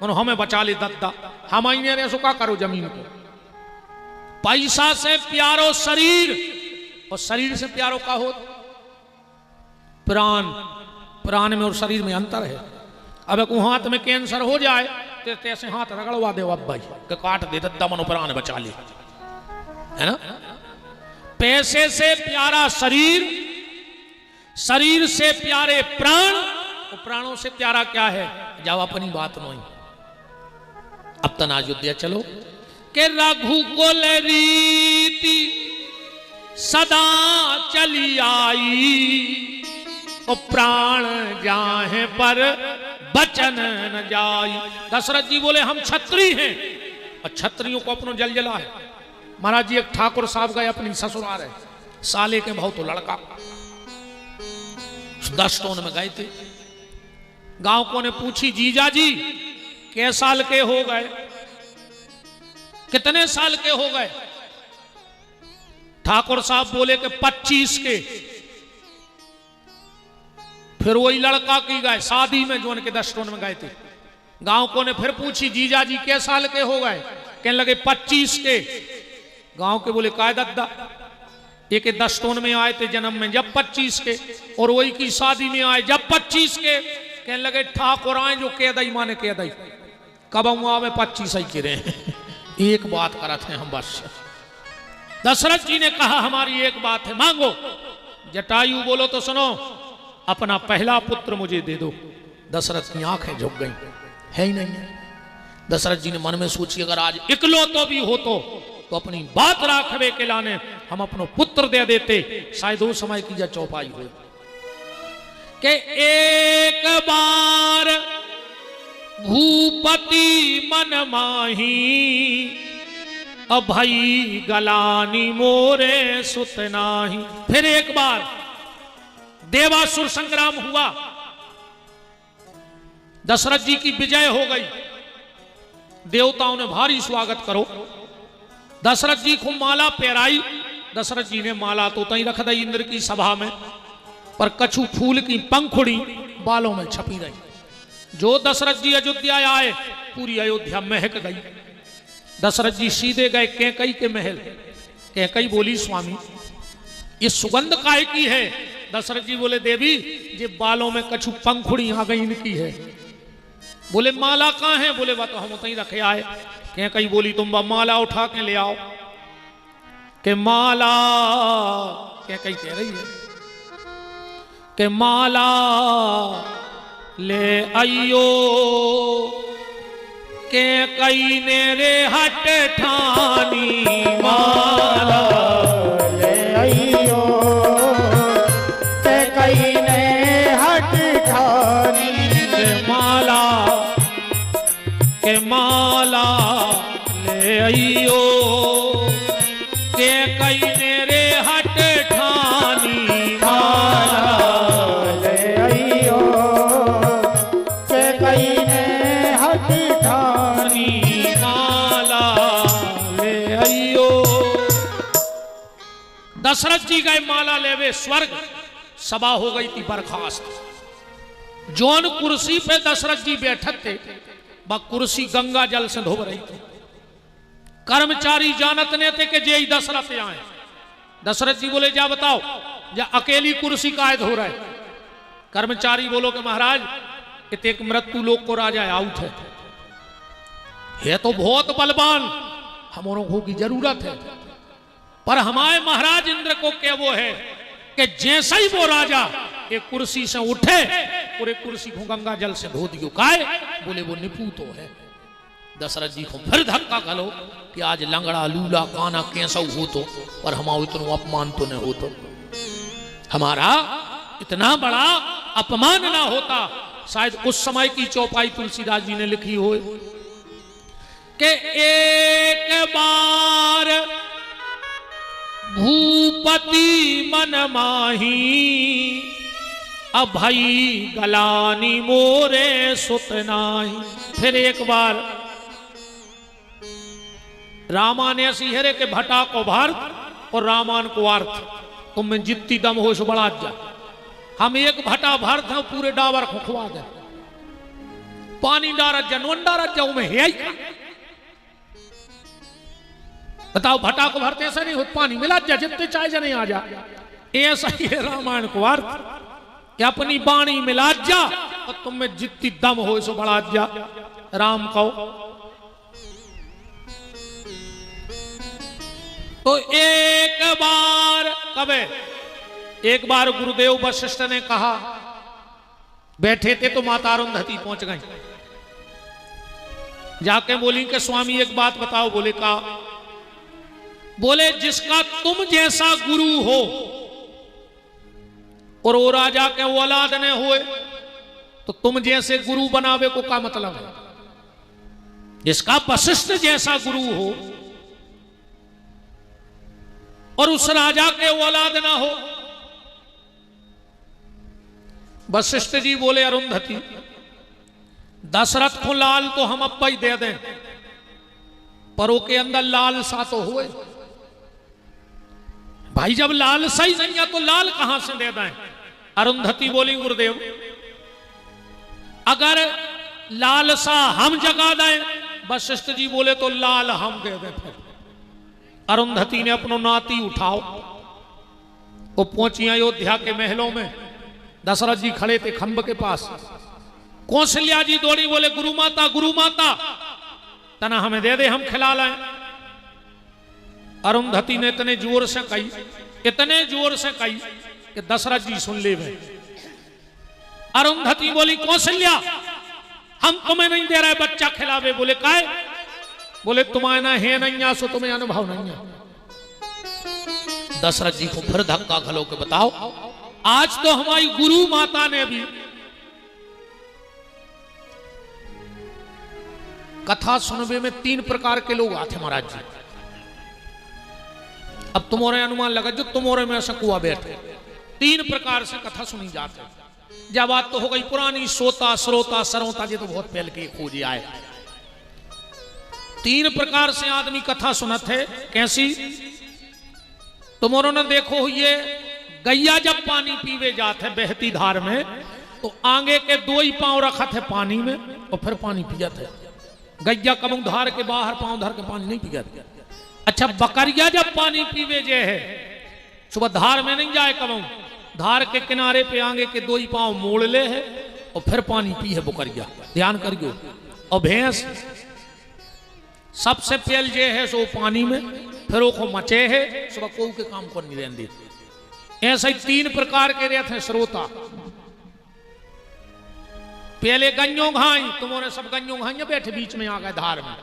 मनो हमें बचा ले दद्दा, हम आईने सुखा करो जमीन को। पैसा से प्यारो शरीर, और शरीर से प्यारो का हो प्राण। प्राण में और शरीर में अंतर है। अब एक हाथ में कैंसर हो जाए तो ऐसे हाथ रगड़वा दे, अब भाई के काट दे दद्दा, मनो प्राण बचा ले, है ना। पैसे से प्यारा शरीर, शरीर से प्यारे प्राण, और प्राणों से प्यारा क्या है? जाओ अपनी बात नहीं। अब तना अयोध्या चलो के रघुकुल रीति सदा चली आई, और प्राण जाहे पर बचन न जाई। दशरथ जी बोले हम छत्री हैं, और छत्रियों को अपनो जलजला है। महाराज जी एक ठाकुर साहब गए अपनी ससुराल है, साले के भाव तो लड़का 10 टोन में गए थे। गांव को ने पूछी जीजा जी कै साल के हो गए, कितने साल के हो गए? ठाकुर साहब बोले कि 25 के। फिर वही लड़का की गए शादी में जो उनके 10 टोन में गए थे। गांव को ने फिर पूछी जीजा जी कै साल के हो गए? कहने लगे 25 के। गांव के बोले काय दद्दा, एक 10 टोन में आए थे जन्म में जब 25 के, और वही की शादी में आए जब 25 के। कहने लगे ठाकुर आए जो कह दई माने कह दई, कब में 25 ही के रहे एक बात करत हैं हम बस। दशरथ जी ने कहा हमारी एक बात है, मांगो। जटायु बोलो तो सुनो, अपना पहला पुत्र मुझे दे दो। दशरथ की आंखें झुक गई, है ही नहीं है। दशरथ जी ने मन में सोची अगर आज इकलो तो भी हो तो अपनी बात राखवे के लाने हम अपनो पुत्र दे देते, शायद वो समय की जा चौपाई हो। के एक बार भूपति मन माही, अभई गलानी मोरे सुत नाही। फिर एक बार देवासुर संग्राम हुआ, दशरथ जी की विजय हो गई। देवताओं ने भारी स्वागत करो। दशरथ जी को माला पहराई। दशरथ जी ने माला तो तई रख दी इंद्र की सभा में, पर कछु फूल की पंखुड़ी बालों में छपी रही। जो दशरथ जी अयोध्या आए पूरी अयोध्या महक गई। दशरथ जी सीधे गए कैकई के महल। कैकई बोली स्वामी ये सुगंध काहे की है? दशरथ जी बोले देवी ये बालों में कछु पंखुड़ी आ गई इनकी है। बोले माला कहाँ है? बोले वह तो हम उतनी रखे आए। कैकई बोली तुम माला उठा के ले आओ। के माला कैकई कह रही है के माला ले आइयो। कैकई ने रे हट ठानी माला ले आइयो। कैकई ने हट ठानी के माला ले आइयो। कैकई ने रे हट ठानी माला ले आइयो। कैकई ने हट ठानी माला ले आइयो। दशरथ जी गए माला लेवे स्वर्ग। सभा हो गई थी बर्खास्त। जौन कुर्सी पे दशरथ जी बैठे थे वह कुर्सी गंगा जल से धोब रही थी। कर्मचारी जानत ने थे कि जे दशरथ आए। दशरथ जी बोले जा बताओ या अकेली कुर्सी काहे धो रहे? कर्मचारी बोलो कि महाराज एक मृत्यु लोक को राजा आउट है तो बहुत बलवान, हम की जरूरत है। पर हमारे महाराज इंद्र को क्या वो है कि जैसा ही वो राजा एक कुर्सी से उठे पूरे कुर्सी को गंगा जल से धो दियो। काहे? बोले वो निपुत है। दशरथ जी को फिर धक्का खलो कि आज लंगड़ा लूला काना कैसा हो तो, पर हमारा इतना अपमान तो नहीं हो तो, हमारा इतना बड़ा अपमान ना होता। शायद उस समय की चौपाई तुलसीदास जी ने लिखी हो कि एक बार भूपति मन माही अब भाई गलानी मोरे सुतनाही। फिर एक बार रामा ने ऐसी हेरे के भटा को भारत और रामान को अर्थ तुम में जितनी दम हो सो बढ़ा जा। हम एक भटा भारत हैं पूरे डावर खुखवा दे। पानी डारत जा नोन डारत जाऊ में है बताओ भटा को भरते ऐसा नहीं हो पानी मिला जा जितने चाहे जने आ जा। ऐसा ही है रामायण को अर्थ कि अपनी बाणी मिला जा और तुम में जितनी दम हो सो बढ़ा जा। राम कहो तो एक बार कबे एक बार गुरुदेव वशिष्ठ ने कहा बैठे थे तो माता अरुंधति पहुंच गई। जाके बोली कि स्वामी एक बात बताओ। बोले का? बोले जिसका तुम जैसा गुरु हो और वो राजा के औलाद ने हुए तो तुम जैसे गुरु बनावे को क्या मतलब है? जिसका वशिष्ठ जैसा गुरु हो और उस राजा के औलाद ना हो। वशिष्ठ जी बोले अरुंधति दशरथ को लाल तो हम अब ही दे दें पर वो के अंदर लाल सा तो हुए। भाई जब लाल सही नहीं है तो लाल कहां से दे दें? अरुंधति बोली गुरुदेव अगर लाल सा हम जगा दें। वशिष्ठ जी बोले तो लाल हम दे दें। फिर अरुंधति ने अपनो नाती उठाओ वो पहुंची अयोध्या के महलों में। दशरथ जी खड़े थे खंभ के पास। कौशल्या जी दौड़ी बोले गुरु माता तना हमें दे दे हम खिला लाएं। अरुंधति ने इतने जोर से कही कि दशरथ जी सुन ले। अरुंधति बोली कौशल्या हम तुम्हें नहीं दे रहे बच्चा खिलावे। बोले काहे? बोले तुम्हारे ना है नहीं सो तुम्हें अनुभव नहीं है। दशरथ जी को फिर धक्का खलो के बताओ आज तो हमारी गुरु माता ने भी कथा सुनने में 3 प्रकार के लोग आते महाराज जी। अब तुम्हारे अनुमान लगा जो तुम्हारे में ऐसा कुआ बैठे 3 प्रकार से कथा सुनी जाती है। जब बात तो हो गई पुरानी सोता श्रोता सरोता ये तो बहुत पहले के खोजे आए। 3 प्रकार से आदमी कथा सुनत है। कैसी? तुम्हारों ने देखो ये गैया जब पानी पीवे जाते बहती धार में तो आगे के 2 ही पांव रखा थे पानी में और फिर पानी पिया थे। गैया कबू धार के बाहर पांव धर के पानी नहीं पिया थे। अच्छा बकरिया जब पानी पीवे जे है सुबह धार में नहीं जाए कबू, धार के किनारे पे आगे के 2 ही पांव मोड़ ले है और फिर पानी पी है बकरिया, ध्यान करियो। और भैंस सबसे पहल जे है सो पानी में, फिर वो मचे है सुबह को के काम को नहीं रहने। ऐसे ही 3 प्रकार के रहते हैं श्रोता। पहले गन्यों घाई, तुम्हारे सब गन्यों घाई बैठे बीच में आ गए धार में।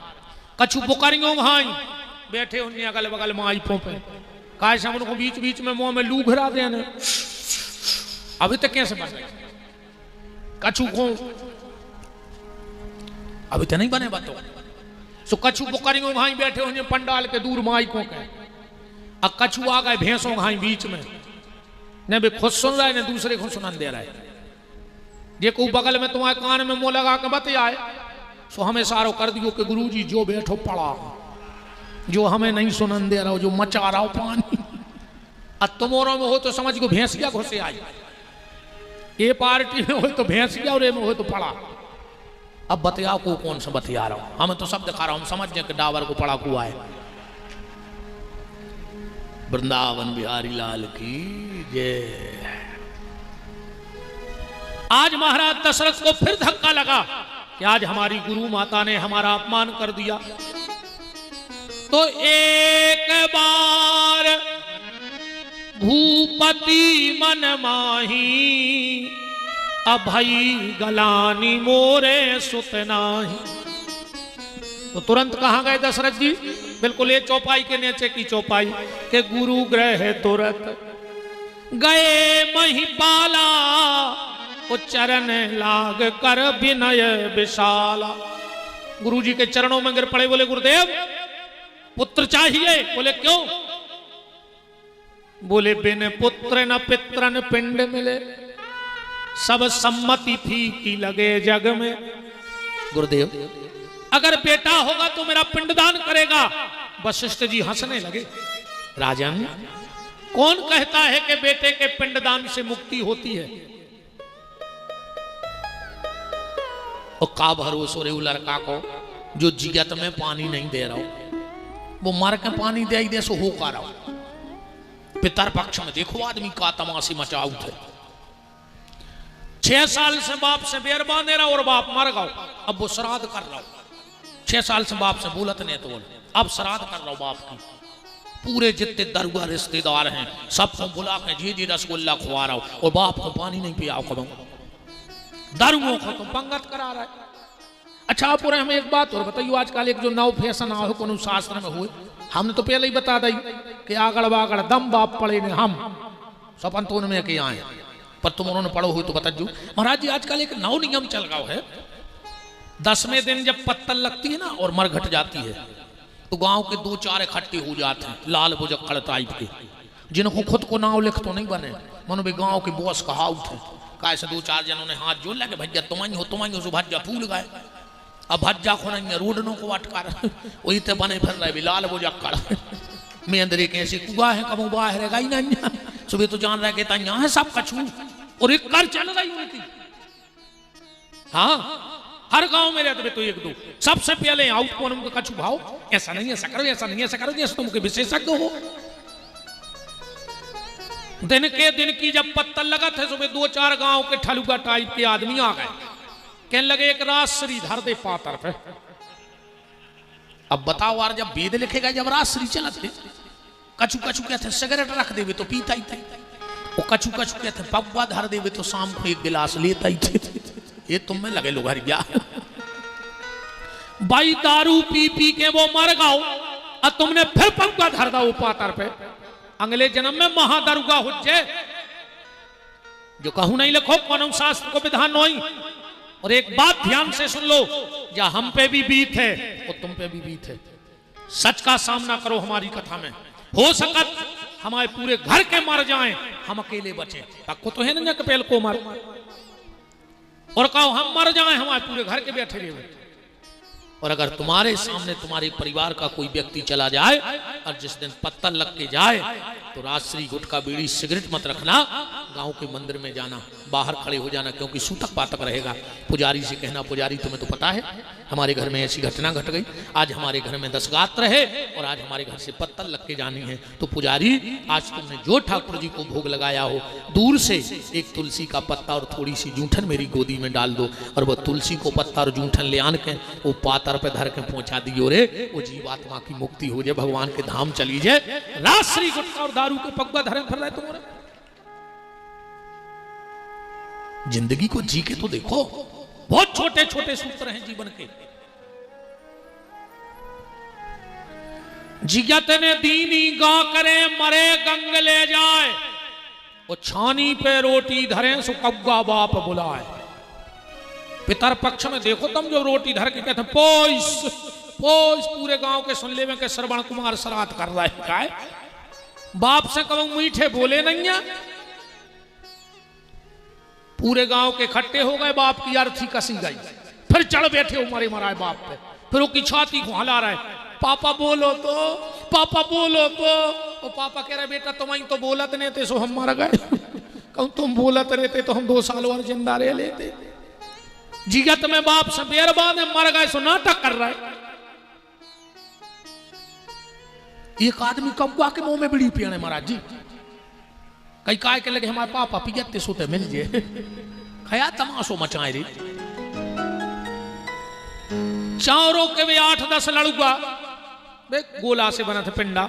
कछु बुकरियों घाई बैठे उन्हें अगल बगल में आई पोपे, काय से उनको बीच बीच में मुंह में लू घरा देने। अभी तक कैसे बने कछु को, अभी तो नहीं बने बातों। सो कछु बुकरियों घाई बैठे उन्हें पंडाल के दूर माई को के, अब कछु आ गए भैंसों घाई बीच में, ने भी खुद सुन रहा है ने दूसरे को सुनान दे रहा है। ये को बगल में तुम्हारे कान में मुंह लगा के बतियाए सो हमें सारो कर दियो कि गुरुजी जो बैठो पड़ा, जो हमें नहीं सुनन दे रहा हो, जो मचा रहा हो पानी। अब तुम्हारों में हो तो समझ को भैंसिया घुसे आई, ये पार्टी में हो तो भैंसिया और ये में हो तो पड़ा। अब बतिया को कौन सा बतिया रहा हूं, हमें तो सब दिखा रहा हूं, हम समझ जाए कि डावर को पड़ा कुआ है। वृंदावन बिहारी लाल की जय। आज महाराज दशरथ को फिर धक्का लगा कि आज हमारी गुरु माता ने हमारा अपमान कर दिया। तो एक बार भूपति मन माही, अभई गलानी मोरे सुत नाही। तो तुरंत कहां गए दशरथ जी, बिल्कुल ये चौपाई के नीचे की चौपाई के गुरु ग्रह तुरंत गए महिपाला, चरण लाग कर विनय विशाला। गुरु जी के चरणों में गिर पड़े, बोले गुरुदेव पुत्र चाहिए। बोले क्यों? बोले बिन पुत्र न पित्रन पिंड मिले, सब सम्मति थी कि लगे जग में। गुरुदेव अगर बेटा होगा तो मेरा पिंडदान करेगा। वशिष्ठ जी हंसने लगे, राजन कौन कहता है कि बेटे के पिंडदान से मुक्ति होती है? और का भरोसा रे लड़का को जो जिगत में पानी नहीं दे रहा हो, वो मर के पानी दे ही दे सो हो का रहा। पितर पक्ष में देखो आदमी का तमाशी मचाऊ थे। 6 साल से बाप से बेर बांधे रहा और बाप मर गया, अब वो श्राद्ध कर रहा हो। 6 साल से बाप से बोलत नहीं तो अब श्राद्ध कर रहा हूं बाप की। पूरे जितने दरुआ रिश्तेदार हैं सबको बुला के जी रसगुल्ला खुआ रहा हूं और बाप को पानी नहीं पिया करूं। दारुओं को तुम पंगत करा रहा है। अच्छा आप हमें एक बात और बताइए, आजकल एक जो नव फैशन आओ को शास्त्र में हुए, हमने तो पहले ही बता दी कि आगड़ बागड़ दम बाप पड़े ने हम सपंतों में के आए, पर तुम उन्होंने पढ़ो हुए तो बता दू महाराज जी। आजकल एक नव नियम चल रहा है, 10वें दिन जब पत्तल लगती है ना और मरघट जाती है तो गांव के 2-4 इकट्ठे हो जाते हैं लाल बुजक्कड़ टाइप के, जिनको खुद को नाव लिख तो नहीं बने, मनो भी गांव के बॉस का हाउट है। काय से 2-4 जनों ने हाथ जोड़ लगे भज्जा तुम हो सो भज्जा फूल गए। अब भज्जा खोनेंगे रोडनों को अटकार वही तो बने फिर रहे लाल बुजक्कड़ में अंदर एक ऐसी कुआ है कबू बाहर है गाई ना सुबह तो जान रहा कहता यहाँ है सब कछू और एक कर चल रही उनकी। हाँ हर गांव में रहते तो 1-2 सबसे पहले आउट कौन उनको कछु भाव, ऐसा नहीं ऐसा करो ऐसा नहीं ऐसा करो, जैसे तुम के विशेषज्ञ हो। दिन के दिन की जब पत्तल लगा थे सुबह 2-4 गांव के ठलुगा टाइप के आदमी आ गए, कहने लगे एक राजश्री धर दे पातर पे। अब बताओ यार जब वेद लिखेगा जब राजश्री चलते कछु कछु कहते सिगरेट रख देवे तो पीता ही थे, वो कछु कछु कहते पब्बा धर देवे तो शाम को 1 गिलास लेता ही थे। ये तुम में लगे लोग हरिया भाई दारू पी पी के वो मर गाओ और तुमने फिर पब्बा धर दा वो पातर पे। अगले जन्म में महादारुगा हो जाए जो कहूं नहीं लिखो कौन शास्त्र को विधान नहीं। और एक बात ध्यान से सुन लो, या हम पे भी बीत है और तुम पे भी बीत है। सच का सामना करो हमारी कथा में, हो सकत हमारे पूरे घर के मर जाएं हम अकेले बचे। पक्को तो है ना कपेल को मर और कहो हम मर जाएं हमारे पूरे घर के बैठे रहे। और अगर तुम्हारे सामने तुम्हारे परिवार का कोई व्यक्ति चला जाए और जिस दिन पत्तल लग के जाए तो राजश्री गुटखा बीड़ी सिगरेट मत रखना, गांव के मंदिर में जाना। बाहर खड़े हो जाना, क्योंकि सूतक पातक रहेगा। पुजारी से कहना, पुजारी तुम्हें तो पता है हमारे घर में ऐसी घटना घट गई, आज हमारे घर में 10 गात्र है और आज हमारे घर से पत्तल लग के जानी है, तो पुजारी आज तुमने जो ठाकुर जी को भोग लगाया हो, दूर से एक तुलसी का पत्ता और थोड़ी सी जूठन मेरी गोदी में डाल दो, और वो तुलसी को पत्ता और जूठन ले आन के वो पातर पे धर के पहुंचा दियो रे, वो जीवात्मा की मुक्ति हो जाए, भगवान के धाम चली जाए। राश्री गुटखा और दारू के पगुआ धरे फिर रहे तुम्हारे। जिंदगी को जी के तो देखो, बहुत छोटे छोटे सूत्र हैं जीवन के। जिगत ने दीनी गा करे मरे गंग ले जाए, वो छानी पे रोटी धरे सो कब्बा बाप बुलाए। पितर पक्ष में देखो तुम जो रोटी धर के कहते पोइस पोइस, पूरे गांव के सुन ले में के श्रवण कुमार श्राद्ध कर रहा है, काय बाप से कब मीठे बोले नहीं है। पूरे गांव के इकट्ठे हो गए, बाप की अर्थी कसी गई, फिर चढ़ बैठे हो मरे मराए बाप पे, फिर वो की छाती को हला रहे, पापा बोलो तो, पापा बोलो तो। वो पापा कह रहे बेटा तुम तो बोलत नहीं थे सो हम मर गए, कहूं तुम बोलत रहते तो हम 2 साल और जिंदा रह लेते। जिगत में बाप से बेरबाद मर गए सो नाटक कर रहा है। एक आदमी कब्बा के मुंह में बीड़ी पियाने महाराज जी, कई काय के लगे हमारे पापा पियते सोते मिल जे, खया तमाशो मचाए रे। चारों के वे 8-10 लड़ुआ बे गोला से बना था पिंडा,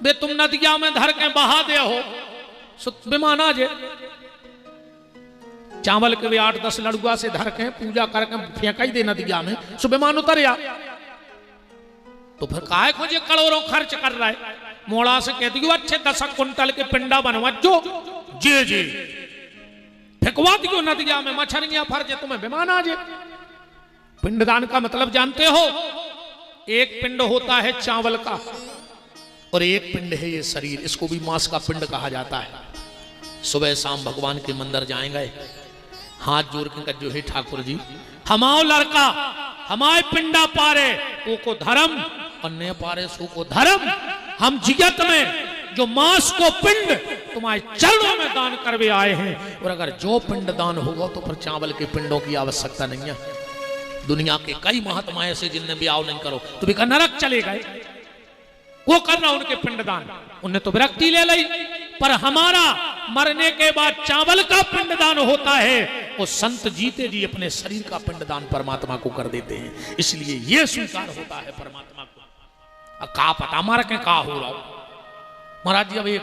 बे तुम नदिया में धर के बहा दे हो बेमाना जे। चावल के वे 8-10 लड़ुआ से धर के पूजा करके फेंक ही दे नदिया में, सो बेमान उतरिया। तो फिर काय खोजे करोड़ों खर्च कर रहा है। मोड़ा से कहती हूँ अच्छे 10 कुंटल के पिंडा बनवा जो जे जे फेंकवा दियो नदिया में, मछलियां फर्जे तुम्हें बेमान आ जाए। पिंडदान का मतलब जानते हो, एक पिंड होता है चावल का और एक पिंड है ये शरीर, इसको भी मांस का पिंड कहा जाता है। सुबह शाम भगवान के मंदिर जाएंगे, हाथ जोड़ के जो है ठाकुर जी हमाओ लड़का हमारे पिंडा पारे वो को धर्म और ने पारे सो को धर्म। हम जिगत में जो मांस को पिंड तुम्हारे चरणों में दान करवे आए हैं, और अगर जो पिंड दान होगा तो फिर चावल के पिंडों की आवश्यकता नहीं है। दुनिया के कई महात्मा ऐसे जिनने ब्याह नहीं करो तो भी नरक चले गए, वो करना उनके पिंडदान, उन्हें तो विरक्ति ले ली। पर हमारा मरने के बाद चावल का पिंडदान होता है, वो संत जीते जी अपने शरीर का पिंडदान परमात्मा को कर देते हैं, इसलिए ये स्वीकार होता है परमात्मा को। का पता मार के का हो रहा हो महाराज जी। अब एक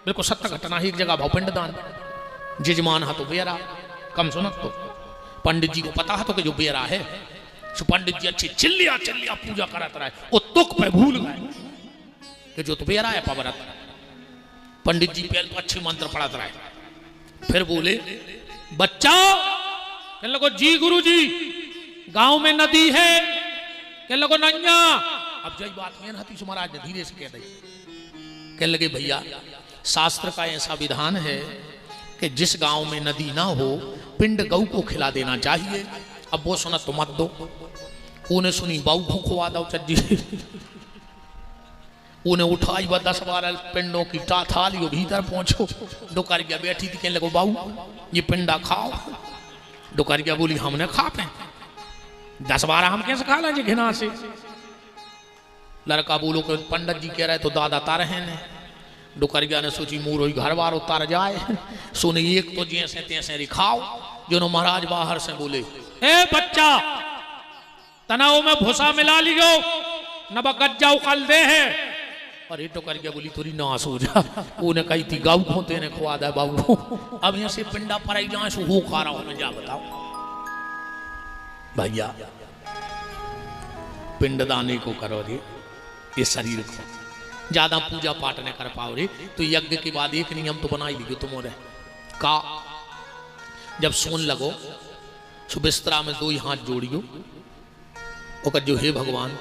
बिल्कुल सत्य घटना है, एक जगह भाव पिंडदान जजमान हा तो बेरा कम सुनत, तो पंडित जी को पता है तो कि जो बेरा है सो पंडित जी अच्छी चिल्लिया चिल्लिया पूजा करत रहे, वो तुक पे भूल गए कि जो तो बेरा है पवरत। पंडित जी पहले तो अच्छे मंत्र पढ़ाते रहे, फिर बोले बच्चा कहने लगो जी गुरु जी गांव में नदी है, कहने लगो नैया। अब जय बात में हतीश महाराज ने धीरे से कह दी, कहने लगे भैया शास्त्र का ऐसा विधान है कि जिस गांव में नदी ना हो पिंड गऊ को खिला देना चाहिए। अब वो सुना तो मत दो, उन्हें सुनी बाऊ को खुआ दो चज्जी, उन्हें उठाई वह 10-12 पिंडों की थाली भीतर पहुंचो। डोकारिया बैठी थी, कहने लगो बाऊ ये पिंडा खाओ। डोकारिया बोली हमने खा पे 10-12 हम कैसे खा लेंगे घिना से। लड़का बोलो कि पंडित जी कह रहे तो दादा तार हैं ने। डोकारिया ने सोची मूर घर बार उतार जाए, सोने एक तो जैसे तैसे रिखाओ। जो महाराज बाहर से बोले ए बच्चा तनाव में भूसा मिला लियो न गज्जा उकल दे है। अरे डोकारिया बोली थोड़ी नाश हो जा, उन्हें कही थी गाऊ खोते ने खुआ दे बाबू। अब यहाँ से पिंडा पर जाए सो हो खा रहा हूं मैं, जा बताओ भैया पिंडदानी को करो रे, ये शरीर को ज्यादा पूजा पाठ न कर पाओ रे तो यज्ञ के बाद एक नियम तो बना ही लियो तुम्हारे का। जब सोन लगो सो बिस्तरा में 2 ही हाथ जोड़ियो, और जो हे भगवान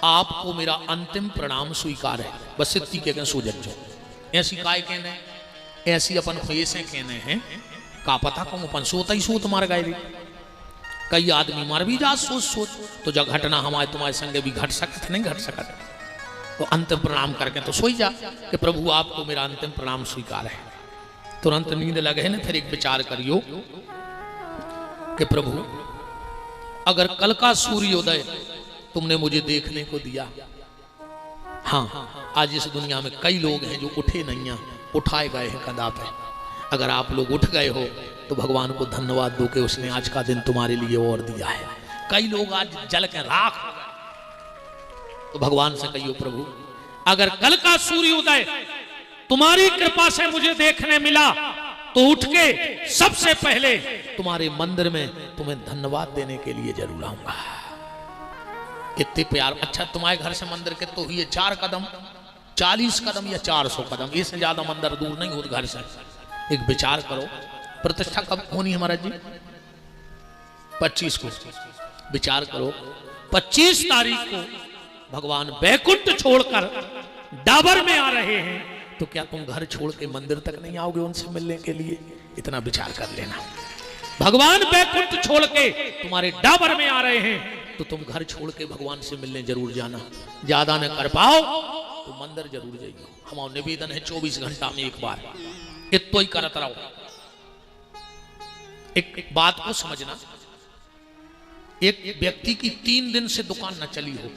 आपको मेरा अंतिम प्रणाम स्वीकार है, बस इतनी कह सो जाओ। ऐसी काय कहने ऐसी अपन खुएसे कहने हैं का पता कौन अपन सोता ही सोत मार गए। कई आदमी मर भी जा सोच सोच, तो जब घटना हमारे तुम्हारे संगे भी घट सकत नहीं घट सकत, तो अंतिम प्रणाम करके तो सोई जा कि प्रभु आपको मेरा अंतिम प्रणाम स्वीकार है। तुरंत नींद लगे ना, फिर एक विचार करियो कि प्रभु अगर कल का सूर्योदय तुमने मुझे देखने को दिया, हाँ आज इस दुनिया में कई लोग हैं जो उठे नहीं हैं, उठाए गए हैं कदा पे। अगर आप लोग उठ गए हो तो भगवान को धन्यवाद दो कि उसने आज का दिन तुम्हारे लिए और दिया है। कई लोग आज जल के राख हो गए, तो भगवान से कहियो प्रभु अगर कल का सूर्योदय तुम्हारी कृपा से मुझे देखने मिला तो उठ के सबसे पहले तुम्हारे मंदिर में तुम्हें धन्यवाद देने के लिए जरूर आऊंगा। कितने प्यार। अच्छा तुम्हारे घर से मंदिर के तो ये 4 कदम, 40 कदम या 400 कदम, इससे ज्यादा मंदिर दूर नहीं होता घर से। एक विचार करो, प्रतिष्ठा कब होनी है महाराज जी? 25 को। विचार करो 25 तारीख को भगवान वैकुंठ छोड़कर डाबर में आ रहे हैं, तो क्या तुम घर छोड़ के मंदिर तक नहीं आओगे उनसे मिलने के लिए? इतना विचार कर लेना। भगवान वैकुंठ छोड़ के तुम्हारे डाबर में आ रहे हैं तो तुम घर छोड़ के भगवान से मिलने जरूर जाना। ज्यादा न कर पाओ तो मंदिर जरूर जाइए। हमारा निवेदन है 24 घंटा में एक बार इतो ही करत रहो। एक बात को समझना, एक व्यक्ति की 3 दिन से दुकान न चली हो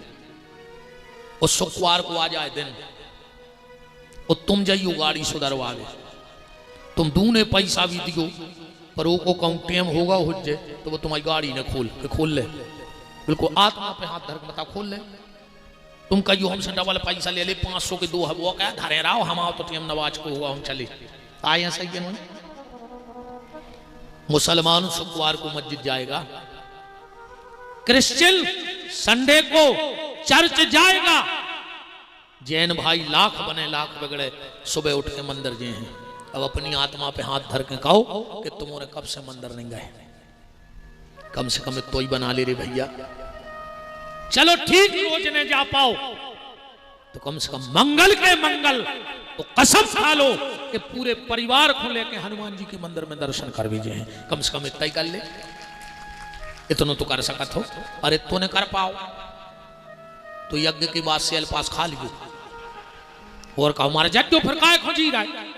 और शुक्रवार को आ जाए दिन और तुम जाइयो गाड़ी सुधरवावे, तुम दूने पैसा भी दियो पर वो को कम टेम होगा हो जाए तो वो तुम्हारी गाड़ी ने खोल ले। बिल्कुल आत्मा पे हाथ धर बता खोल ले। तुम कहियो हमसे डबल पैसा ले ले, 500 के 2 है वो क्या धरे रहो, हम आओ तो टीम नवाज को हुआ हम चले आए। सही है। मुसलमान शुक्रवार को मस्जिद जाएगा, क्रिश्चियन संडे को चर्च जाएगा, जैन भाई लाख बने लाख बिगड़े सुबह उठ के मंदिर गए हैं। अब अपनी आत्मा पे हाथ धर के कहो कि तुमने कब से मंदिर नहीं गए, कम से कम तो ही बना ले रे भैया। चलो ठीक रोज ने जा पाओ तो कम से कम मंगल के मंगल तो कसम खा लो कि पूरे परिवार को लेके हनुमान जी के मंदिर में दर्शन कर भेजे हैं। कम से कम इतना ही कर ले, इतना तो कर सकत हो। अरे तो ने कर पाओ तो यज्ञ के बाद सेल पास खा लियो और कहो हमारे जज फिर काय खोजी रहा है।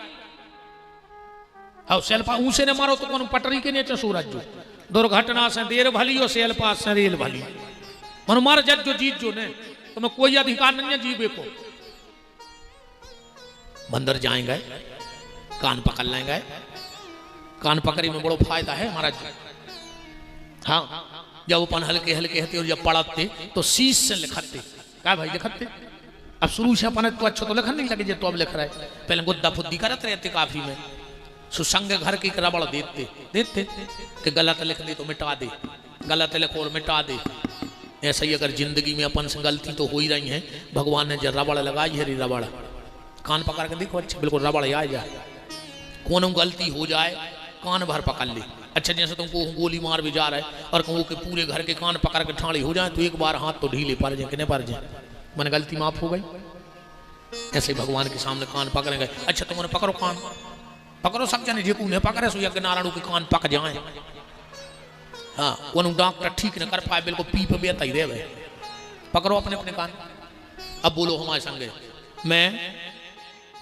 अब सेल पास ऊसे ने मारो तो कौन पटरी के नीचे सूरज जो दुर्घटना से देर भली और सेल पास से रेल भली। मन मार जज जो जीत जो ने तुम्हें कोई अधिकार नहीं है जीवे को। मंदिर जाएंगे कान पकड़ लेंगे, कान पकड़ी में बड़ो फायदा है महाराज जी। हाँ जब अपन हल्के हल्के हते और जब पढ़ते तो शीश से लिखते क्या भाई लिखते। अब शुरू से अपन तो अच्छा तो लिखन नहीं लगे तो अब लिख रहा है। पहले गुद्दा फुद्दी करते रहते काफी में सुसंग घर की रबड़ देते देते कि गलत लिख दे तो मिटा दे, गलत लिखो और मिटा दे। ऐसा ही अगर जिंदगी में अपन से गलती तो हो ही रही है, भगवान ने जब रबड़ लगाई है रबड़ कान पकड़ के देखो अच्छा बिल्कुल रबड़ आ जाए, कौन गलती हो जाए कान भर पकड़ ले। अच्छा जैसे तुमको गोली मार भी जा रहा है और कहूँ कि पूरे घर के कान पकड़ के ठाड़ी हो जाए तो एक बार हाथ तो ढीले पड़ जाए कि नहीं पड़ जाए, मन गलती माफ हो गई। ऐसे भगवान के सामने कान पकड़ेंगे। अच्छा तुमने पकड़ो कान पकड़ो सब जने जे उन्हें पकड़े सो यज्ञ नारायण के कान पक जाए। हाँ कौन डॉक्टर ठीक न कर पाए बिल्कुल पीप बेता ही रहे। पकड़ो अपने अपने कान। अब बोलो हमारे संगे मैं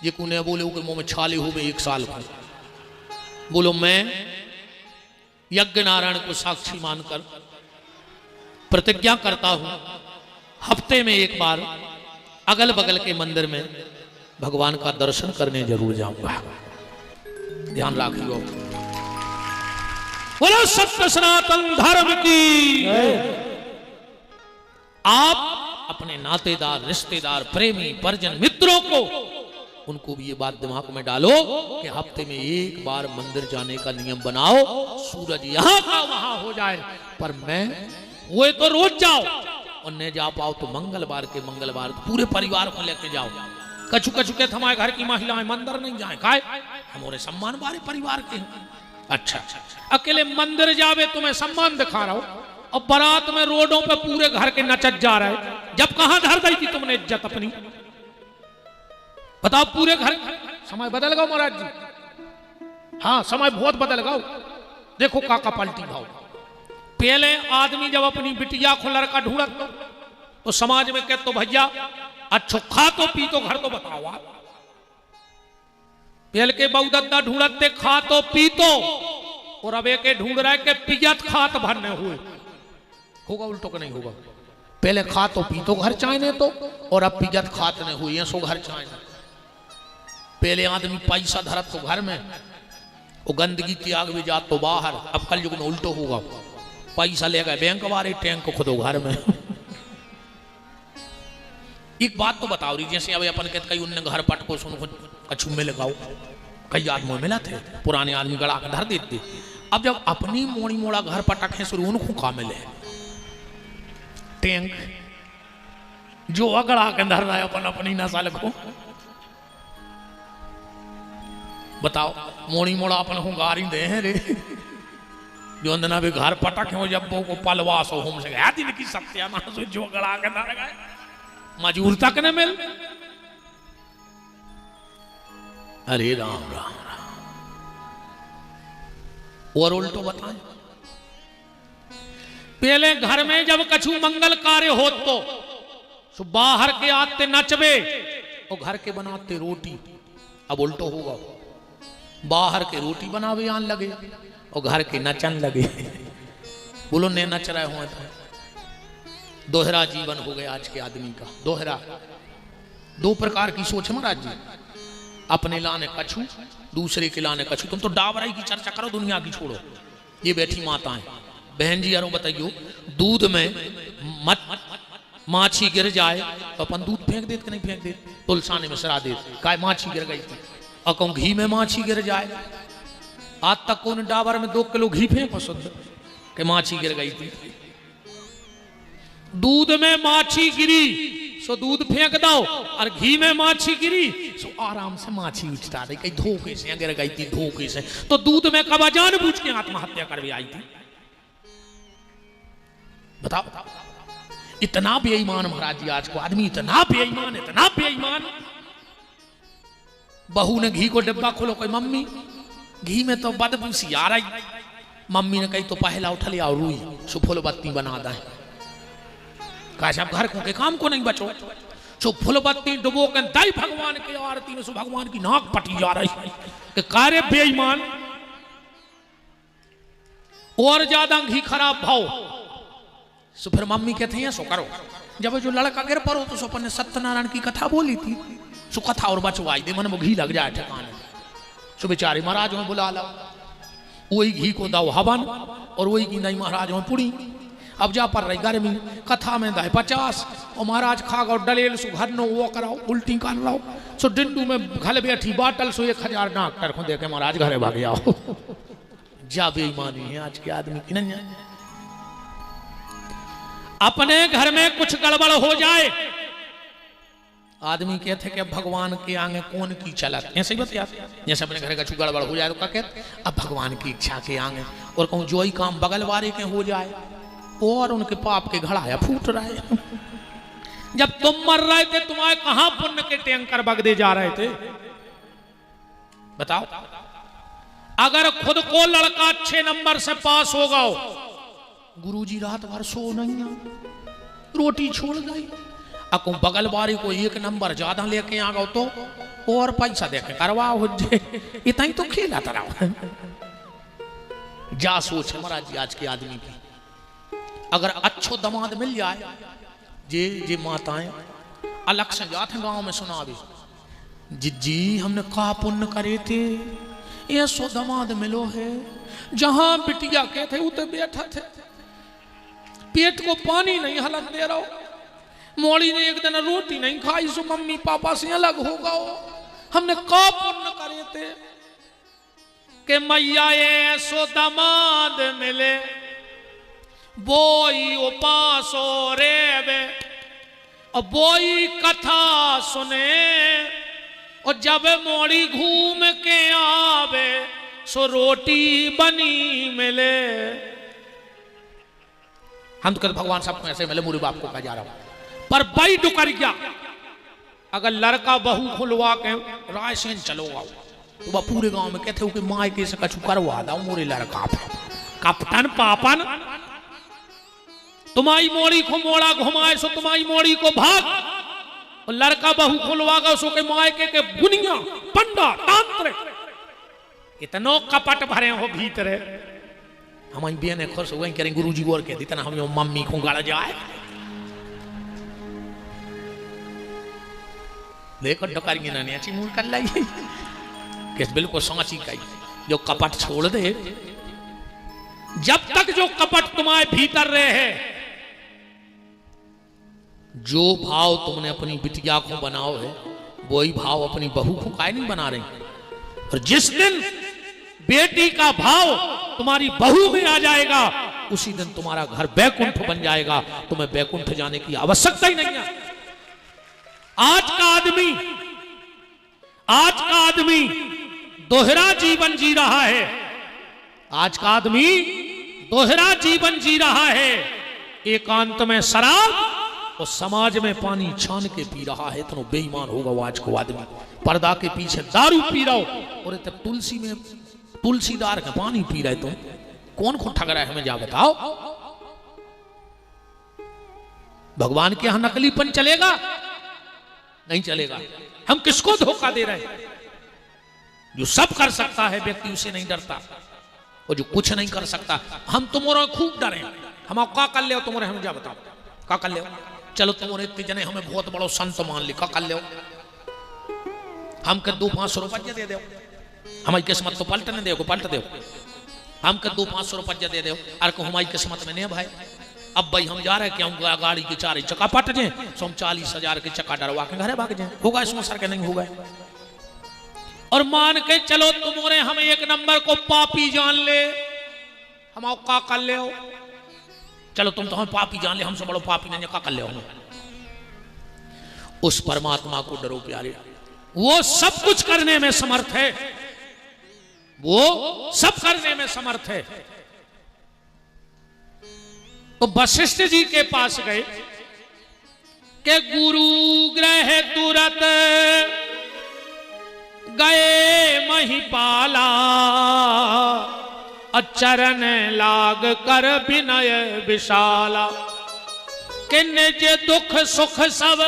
ये कुने बोले के मुंह में छाले हो गए 1 साल को बोलो मैं यज्ञ नारायण को साक्षी मानकर प्रतिज्ञा करता हूं हफ्ते में एक बार अगल बगल के मंदिर में भगवान का दर्शन करने जरूर जाऊंगा। ध्यान रखियो। बोलो सत्य सनातन धर्म की। आप अपने नातेदार रिश्तेदार प्रेमी परिजन मित्रों को उनको भी ये बात दिमाग में डालो कि हफ्ते में एक बार मंदिर जाने का नियम बनाओ। सूरज यहाँ का वहां हो जाए पर मैं वो तो रोज जाओ और न जा पाओ तो मंगलवार के मंगलवार पूरे परिवार को लेके जाओ। कछु कछु के हमारे घर की महिलाएं मंदिर नहीं जाए काय हमारे सम्मान वाले परिवार के। अच्छा अकेले मंदिर जावे तुम्हें सम्मान दिखा रहा हो और बारात में रोडों पे पूरे घर के नचत जा रहे है। जब कहां धर दी थी तुमने इज्जत अपनी बताओ। पूरे घर समय बदल गया महाराज जी। हाँ समय बहुत बदल गया। देखो काका पलटी भाव। पहले आदमी जब अपनी बिटिया को लड़का ढूंढत तो समाज में कहते तो भैया अच्छो खा तो पी तो घर तो बताओ आप। पहल के बहुदत्ता ढूंढते खातो पीतो और अब एक ढूंढ रहा है कि पियत खात भरने हुए। होगा उल्टो का नहीं होगा? पहले खातो पीतो घर चाहने तो, और अब पियत खात ने हुई सो घर चाहने। पहले आदमी पैसा धरत तो घर में, वो गंदगी त्याग भी जात तो बाहर। अब कल युग में उल्टो होगा, पैसा ले गए बैंक वाले, टैंक को खुदो घर में। एक बात तो बताओ रही, जैसे अब अपन कहते कई उनने घर पट को सुन कछु में लगाओ, कई आदमी मिला थे पुराने आदमी गड़ा के धर देते। अब जब अपनी मोड़ी मोड़ा घर पटक है शुरू उनको का मिले टैंक जो अगड़ा के धर रहा है अपन अपनी नस्ल को। बताओ मोड़ी मोड़ा अपन हूँ गारी दे हैं रे, जो अंदना भी घर पटक हो जब को पलवास हो हम से गया दिन की सत्यानाश जो गड़ा के धर गए, मजूर तक न मिल। अरे राम राम राम। और उल्टो बताएं, पहले घर में जब कछु मंगल कार्य हो तो बाहर के आते नचबे और घर के बनाते रोटी। अब उल्टो होगा, बाहर के रोटी बनावे आन लगे और घर के नचन लगे। बोलो ने नच रहे हो तो दोहरा जीवन हो गया आज के आदमी का। दोहरा, दो प्रकार की सोच महाराज जी, अपने लाने कछु, दूसरे के लाने कछु। तुम तो डाबराई की चर्चा करो, दुनिया की छोड़ो। ये बैठी माताएं बहन जी यारो बताइयो, दूध में माछी गिर जाए तो अपन दूध फेंक देते कि नहीं फेंक देते? तुलसाने में सरा देते, काय माछी गिर गई थी। और कहूँ घी में माछी गिर जाए, आज तक कौन डाबर में 2 किलो घी फेंको शुद्ध कि माछी गिर गई थी? दूध में माछी गिरी सो दूध फेंक दो, और घी में माछी गिरी सो आराम से माछी उठता रही। कहीं धोखे से गिर गई थी, धोखे से। तो दूध में कब जानबूझ के आत्महत्या कर भी आई थी? बताओ, इतना बेईमान महाराज जी आज को आदमी, इतना बेईमान, इतना बेईमान। बहू ने घी को डिब्बा खोलो, कोई मम्मी घी में तो बदबू सी आ रही। मम्मी ने कही तो पहला उठा लिया और रुई सो फूल बत्ती बना दें। कहा घर के काम को नहीं बचो, सो फूल बत्ती डुबो के दाई भगवान के आरती में सो भगवान की नाक पटी जा रही कि कार्य बेईमान। और ज्यादा घी खराब भाव सो फिर मम्मी कहते हैं सो करो। जब जो लड़का गिर पड़ो तो सो अपन ने सत्यनारायण की कथा बोली थी, सो कथा और बचवाई दे, मन में घी लग जाए ठिकाने। सो बेचारे महाराज में बुला ला, वही घी को दाओ हवन और वही की नहीं महाराज में पुड़ी। अब जा पर रही गर्मी, कथा में दाए 50 और महाराज खा गो डलेल सो घर नो वो कराओ, उल्टी कर लो सो डिंडू में घल बैठी बाटल सो 1000 डॉक्टर को देखे महाराज घरे भाग जाओ। जा बेईमानी है आज के आदमी की। नहीं अपने घर में कुछ गड़बड़ हो जाए, आदमी कहते कि भगवान के आगे कौन की चलत, ऐसे ही बतिया। जैसे अपने घर का कुछ गड़बड़ हो जाए तो क्या कहते, अब भगवान की इच्छा के आगे। और कहूँ जो ही काम बगल वाले के हो जाए और उनके पाप के घड़ाया फूट रहा है। जब तुम मर रहे थे तुम्हारे कहां पुण्य के टैंकर बगदे जा रहे थे? बताओ, अगर खुद को लड़का अच्छे नंबर से पास हो गओ, गुरुजी रात भर सो नहीं, रोटी छोड़ गई, अको बगल वाले को 1 नंबर ज्यादा लेके आ गओ तो और पैसा देके करवाओ हो जाए। इतना ही तो खेला तरह। जा सोच है महाराज जी आज के आदमी की। अगर अच्छो दमाद मिल जाए, जे माताएं अलग से जाते हैं गांव में सुनावे, जिज्जी हमने कहा पुण्य करे थे, ये सो दमाद मिलो है। जहां बिटिया कहते उते बैठा थे, पेट को पानी नहीं हलन दे रहा, मोड़ी ने एक दिन रोटी नहीं खाई सो मम्मी पापा से अलग हो गओ। हमने कहा पुण्य करे थे कि मैया ऐसो दमाद मिले, बोई उपासो रेवे और बोई कथा सुने, और जब मोड़ी घूम के आवे सो रोटी बनी मिले। हम तो कहते भगवान सबको ऐसे मिले, मुरी बाप को कहा जा रहा हूं, पर भाई डुकर गया। अगर लड़का बहू खुलवा के राय सेन चलो आओ तो वह पूरे गांव में कहते हो कि माँ के से कछु करवा दो मोरे लड़का कप्तान पापन, तुम्हारी मोड़ी को मोड़ा घुमाए सो तुम्हारी मोड़ी को भाग। और लड़का बहू खुलवागा उसको के मायके के बुनिया पंडा तांत्रिक इतनो कपट भरे हो भीतर हमारी बहने खुश हुए करें गुरुजी और कहती इतना हम मम्मी को गाड़ा जाए देखो डकारी नानी अच्छी मुंह कर लाई किस बिल्कुल सांची का जो कपट छोड़ दे जब तक जो कपट तुम्हारे भीतर रहे जो भाव तुमने अपनी बिटिया को बनाओ है वही भाव अपनी बहू को काहे नहीं बना रही और जिस दिन बेटी का भाव तुम्हारी बहू में आ जाएगा उसी दिन तुम्हारा घर बैकुंठ बन जाएगा तुम्हें बैकुंठ जाने की आवश्यकता ही नहीं है आज का आदमी दोहरा जीवन जी रहा है आज का आदमी दोहरा जीवन जी रहा है एकांत में शराब और समाज में पानी छान के पी रहा है तो बेईमान होगा वो आज को आदमी पर्दा के पीछे दारू पी रहा हो और तब तुलसी में तुलसीदार का पानी पी रहे तुम कौन को ठग रहा है हमें जा बताओ भगवान के यहां नकलीपन चलेगा नहीं चलेगा हम किसको धोखा दे रहे हैं जो सब कर सकता है व्यक्ति उसे नहीं डरता और जो कुछ नहीं कर सकता हम तुम्हारा खूब डरे हम का कर ले तुम्हारे हमें जा बताओ का कर ले चलो तुम्हारे इतने जने हमें बहुत बड़ा संत मान ली का कर ले हम के 200-500 रुपया दे दो हमारी किस्मत तो पलटने दे पलट दो हम के 200-500 रुपया दे दो अरे को हमारी किस्मत में नहीं भाई अब भाई हम जा रहे हैं क्या गाड़ी की चार चक्का पट जाए तो हम 40,000 के चक्का डरवा के घरे भाग जाए होगा इसमें सर के नहीं होगा और मान के चलो तुम्हारे हम एक नंबर को पापी जान ले हम का कर ले चलो तुम तो हम पापी जान ले हमसे बड़ो पापी नहीं का कर ले उस परमात्मा को डरो प्यारे वो सब कुछ करने में समर्थ है वो सब करने में समर्थ है तो वशिष्ठ जी के पास गए के गुरु ग्रह तुरत गए महिपाला अचरण लाग कर विनय विशाला कि निज दुख सुख सब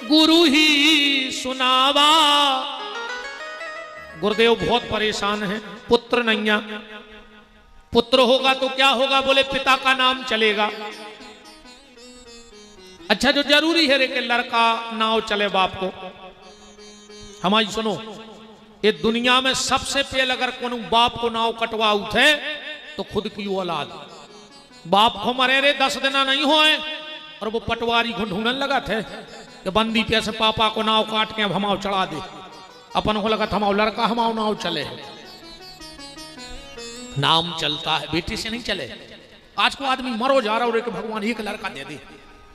गुरु ही सुनावा गुरुदेव बहुत परेशान है पुत्र नहीं है पुत्र होगा तो क्या होगा बोले पिता का नाम चलेगा अच्छा जो जरूरी है रे कि लड़का नाव चले बाप को हमारी सुनो ये दुनिया में सबसे पहले अगर कोनो बाप को नाव कटवा उठे तो खुद की औलाद बाप को मरे रे 10 दिन नहीं हुए और वो पटवारी को ढूंढने लगा थे कि बंदी पे से पापा को नाव काट के अब हमाओ चढ़ा दे अपन को लगा हमाओ लड़का हमाओ नाव चले नाम चलता है बेटी से नहीं चले आज को आदमी मरो जा रहा है भगवान एक लड़का दे दे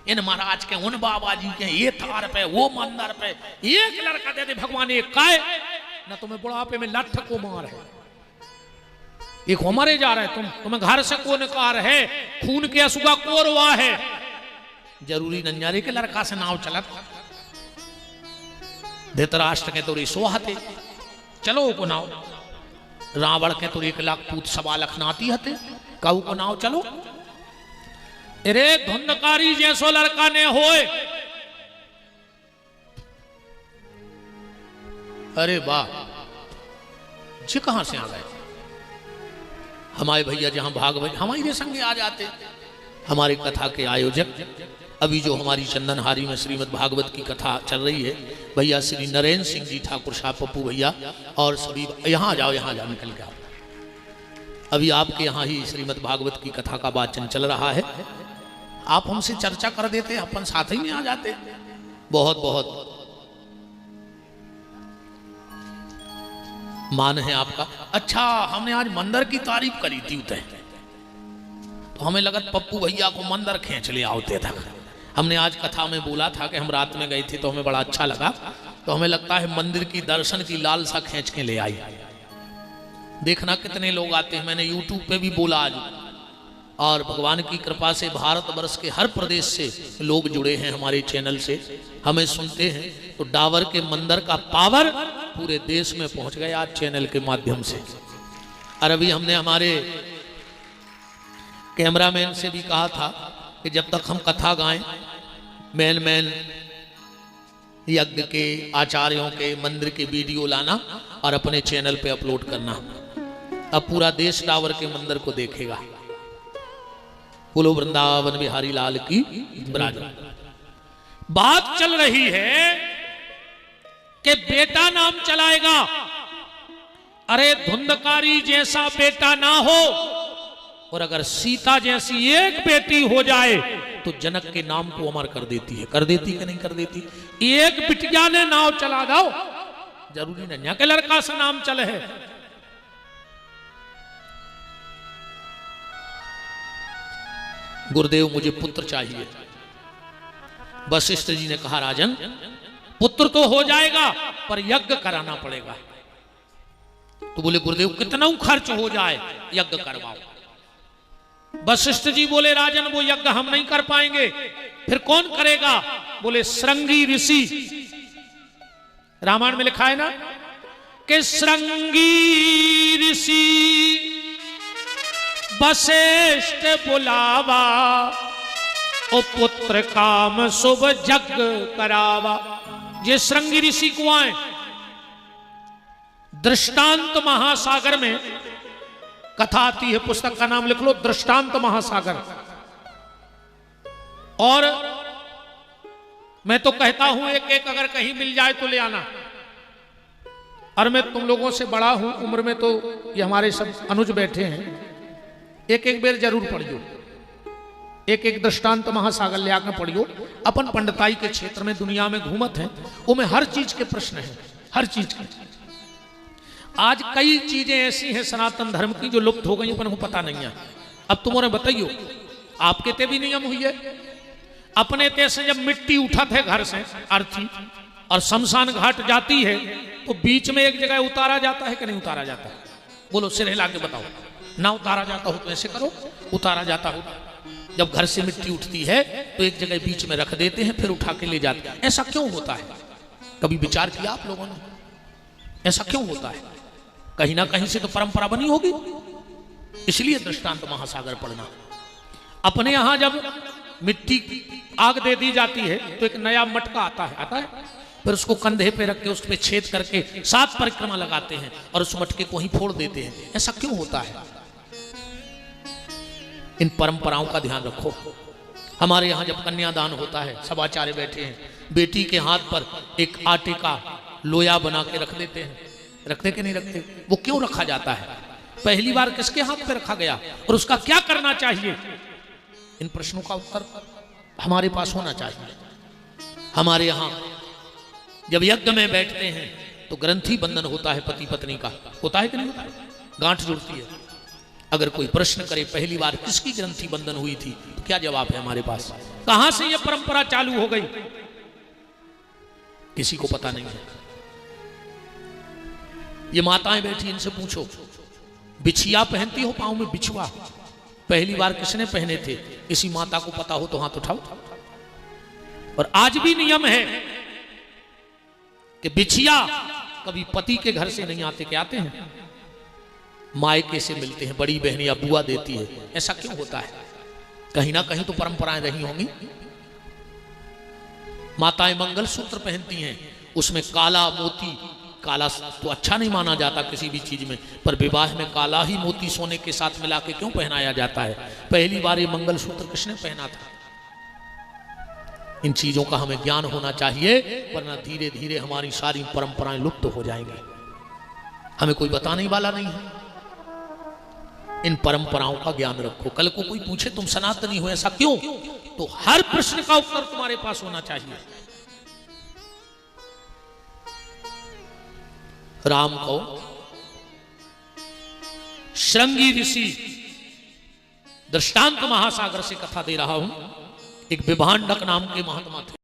इन महाराज के उन बाबा जी के ये थार पे वो मंदिर पे एक लड़का दे दे भगवान एक काय ना तुम्हें बुढ़ापे में लठ को मार है एक मरे जा रहे तुम्हें घर से को निकार है खून के असुगा कोरवा है जरूरी नंजारे के लड़का से नाव चलत धृतराष्ट्र के तो सोहते चलो को नाव रावण के तो 1 लाख पूत 1.25 लाख नाती हते कहू को नाव चलो अरे धुंधकारी जैसो लड़का ने होए अरे वाह जी कहां से आ गए हमारे भैया जहां भागवत हमारे संगे आ जाते हमारी कथा के आयोजक अभी जो हमारी चंदनहारी में श्रीमद् भागवत की कथा चल रही है भैया श्री नरेंद्र सिंह जी ठाकुर साहब पप्पू भैया और सभी यहाँ जाओ निकल के आओ अभी आपके यहाँ ही श्रीमद् भागवत की कथा का वाचन चल रहा है आप हमसे चर्चा कर देते अपन साथ ही में आ जाते बहुत बहुत मान है आपका अच्छा हमने आज मंदिर की तारीफ करी थी उतः तो हमें लगा पप्पू भैया को मंदिर खींच ले आओते था हमने आज कथा में बोला था कि हम रात में गए थे तो हमें बड़ा अच्छा लगा तो हमें लगता है मंदिर की दर्शन की लालसा खींच के ले आई देखना कितने लोग आते हैं मैंने यूट्यूब पे भी बोला आज और भगवान की कृपा से भारतवर्ष के हर प्रदेश से लोग जुड़े हैं हमारे चैनल से हमें सुनते हैं तो डावर के मंदिर का पावर पूरे देश में पहुंच गया आज चैनल के माध्यम से और अभी हमने हमारे कैमरामैन से भी कहा था कि जब तक हम कथा गाएं मैन यज्ञ के, आचार्यों के, मंदिर के वीडियो लाना और अपने चैनल पे अपलोड करना। अब पूरा देश डावर के मंदिर को देखेगा। बोलो वृंदावन बिहारी लाल की विराजमान। बात चल रही है कि बेटा नाम चलाएगा। अरे धुंधकारी जैसा बेटा ना हो, और अगर सीता जैसी एक बेटी हो जाए तो जनक के नाम को अमर कर देती है। कर देती कि नहीं कर देती? एक बिटिया ने नाव चला दो, जरूरी नहीं कि लड़का सा नाम चले है। गुरुदेव मुझे पुत्र चाहिए। वशिष्ठ जी ने कहा राजन पुत्र तो हो जाएगा पर यज्ञ कराना पड़ेगा। तो बोले गुरुदेव कितना खर्च हो जाए, यज्ञ करवाओ। वशिष्ठ जी बोले राजन वो यज्ञ हम नहीं कर पाएंगे, फिर कौन करेगा? बोले श्रृंगी ऋषि। रामायण में लिखा है ना कि श्रृंगी ऋषि वशिष्ठ बुलावा, ओ पुत्र काम शुभ यज्ञ करावा। ये श्रृंगी ऋषि को आए। दृष्टांत महासागर में कथा आती है, पुस्तक का नाम लिख लो, दृष्टांत महासागर। और मैं तो कहता हूं एक एक अगर कहीं मिल जाए तो ले आना। और मैं तुम लोगों से बड़ा हूं उम्र में, तो ये हमारे सब अनुज बैठे हैं, एक एक बेर जरूर पढ़ियो। एक एक दृष्टांत महासागर ले आकर पढ़ियो। अपन पंडिताई के क्षेत्र में दुनिया में घूमत हैं, वो में हर चीज के प्रश्न हैं, हर चीज के। आज कई चीजें ऐसी हैं सनातन धर्म की जो लुप्त हो गई, अपन को पता नहीं है। अब तुम्हारे बताइयो, आपके ते भी नियम हुई है। अपने ते से जब मिट्टी उठत है घर से अर्थी और शमशान घाट जाती है तो बीच में एक जगह उतारा जाता है कि नहीं उतारा जाता है? बोलो सिर हिला के बताओ। ना उतारा जाता हो तो ऐसे करो, उतारा जाता हो जब घर से मिट्टी उठती है तो एक जगह बीच में रख देते हैं, फिर उठा के ले जाते हैं। ऐसा क्यों होता है? कभी विचार किया आप लोगों ने? ऐसा क्यों होता है? कहीं ना कहीं से तो परंपरा बनी होगी। इसलिए दृष्टांत महासागर पढ़ना। अपने यहां जब मिट्टी आग दे दी जाती है तो एक नया मटका आता है, फिर उसको कंधे पे रख के उस पे छेद करके 7 परिक्रमा लगाते हैं और उस मटके को ही फोड़ देते हैं। ऐसा क्यों होता है? इन परंपराओं का ध्यान रखो। हमारे यहां जब कन्यादान होता है, सब आचार्य बैठे हैं, बेटी के हाथ पर एक आटे का लोया बना के रख देते हैं। रखते कि नहीं रखते? वो क्यों रखा जाता है? पहली बार किसके हाथ पे रखा गया और उसका क्या करना चाहिए? इन प्रश्नों का उत्तर हमारे पास होना चाहिए। हमारे यहां जब यज्ञ में बैठते हैं तो ग्रंथि बंधन होता है पति पत्नी का। होता है कि नहीं होता है? गांठ जुड़ती है। अगर कोई प्रश्न करे पहली बार किसकी ग्रंथि बंधन हुई थी, तो क्या जवाब है हमारे पास? कहां से यह परंपरा चालू हो गई? किसी को पता नहीं है। ये माताएं बैठी, इनसे पूछो, बिछिया पहनती हो पांव में? बिछुआ पहली बार किसने पहने थे? किसी माता को पता हो तो हाथ उठाओ। और आज भी नियम है कि बिछिया कभी पति के घर से नहीं आते, क्या आते हैं? मायके से मिलते हैं, बड़ी बहन या बुआ देती है। ऐसा क्यों होता है? कहीं ना कहीं तो परंपराएं रही होंगी। माताएं मंगलसूत्र पहनती हैं, उसमें काला मोती, काला तो अच्छा नहीं माना जाता किसी भी चीज में, पर विवाह में काला ही मोती सोने के साथ मिला के क्यों पहनाया जाता है? पहली बार ये मंगलसूत्र किसने पहना था? इन चीजों का हमें ज्ञान होना चाहिए, वरना धीरे धीरे हमारी सारी परंपराएं लुप्त हो जाएंगी। हमें कोई बताने वाला नहीं है। इन परंपराओं का ज्ञान रखो। कल को कोई पूछे तुम सनातनी हो, ऐसा क्यों? तो हर प्रश्न का उत्तर तुम्हारे पास होना चाहिए। राम को श्रृंगी ऋषि दृष्टांत महासागर से कथा दे रहा हूं। एक विभांडक नाम के महात्मा थे।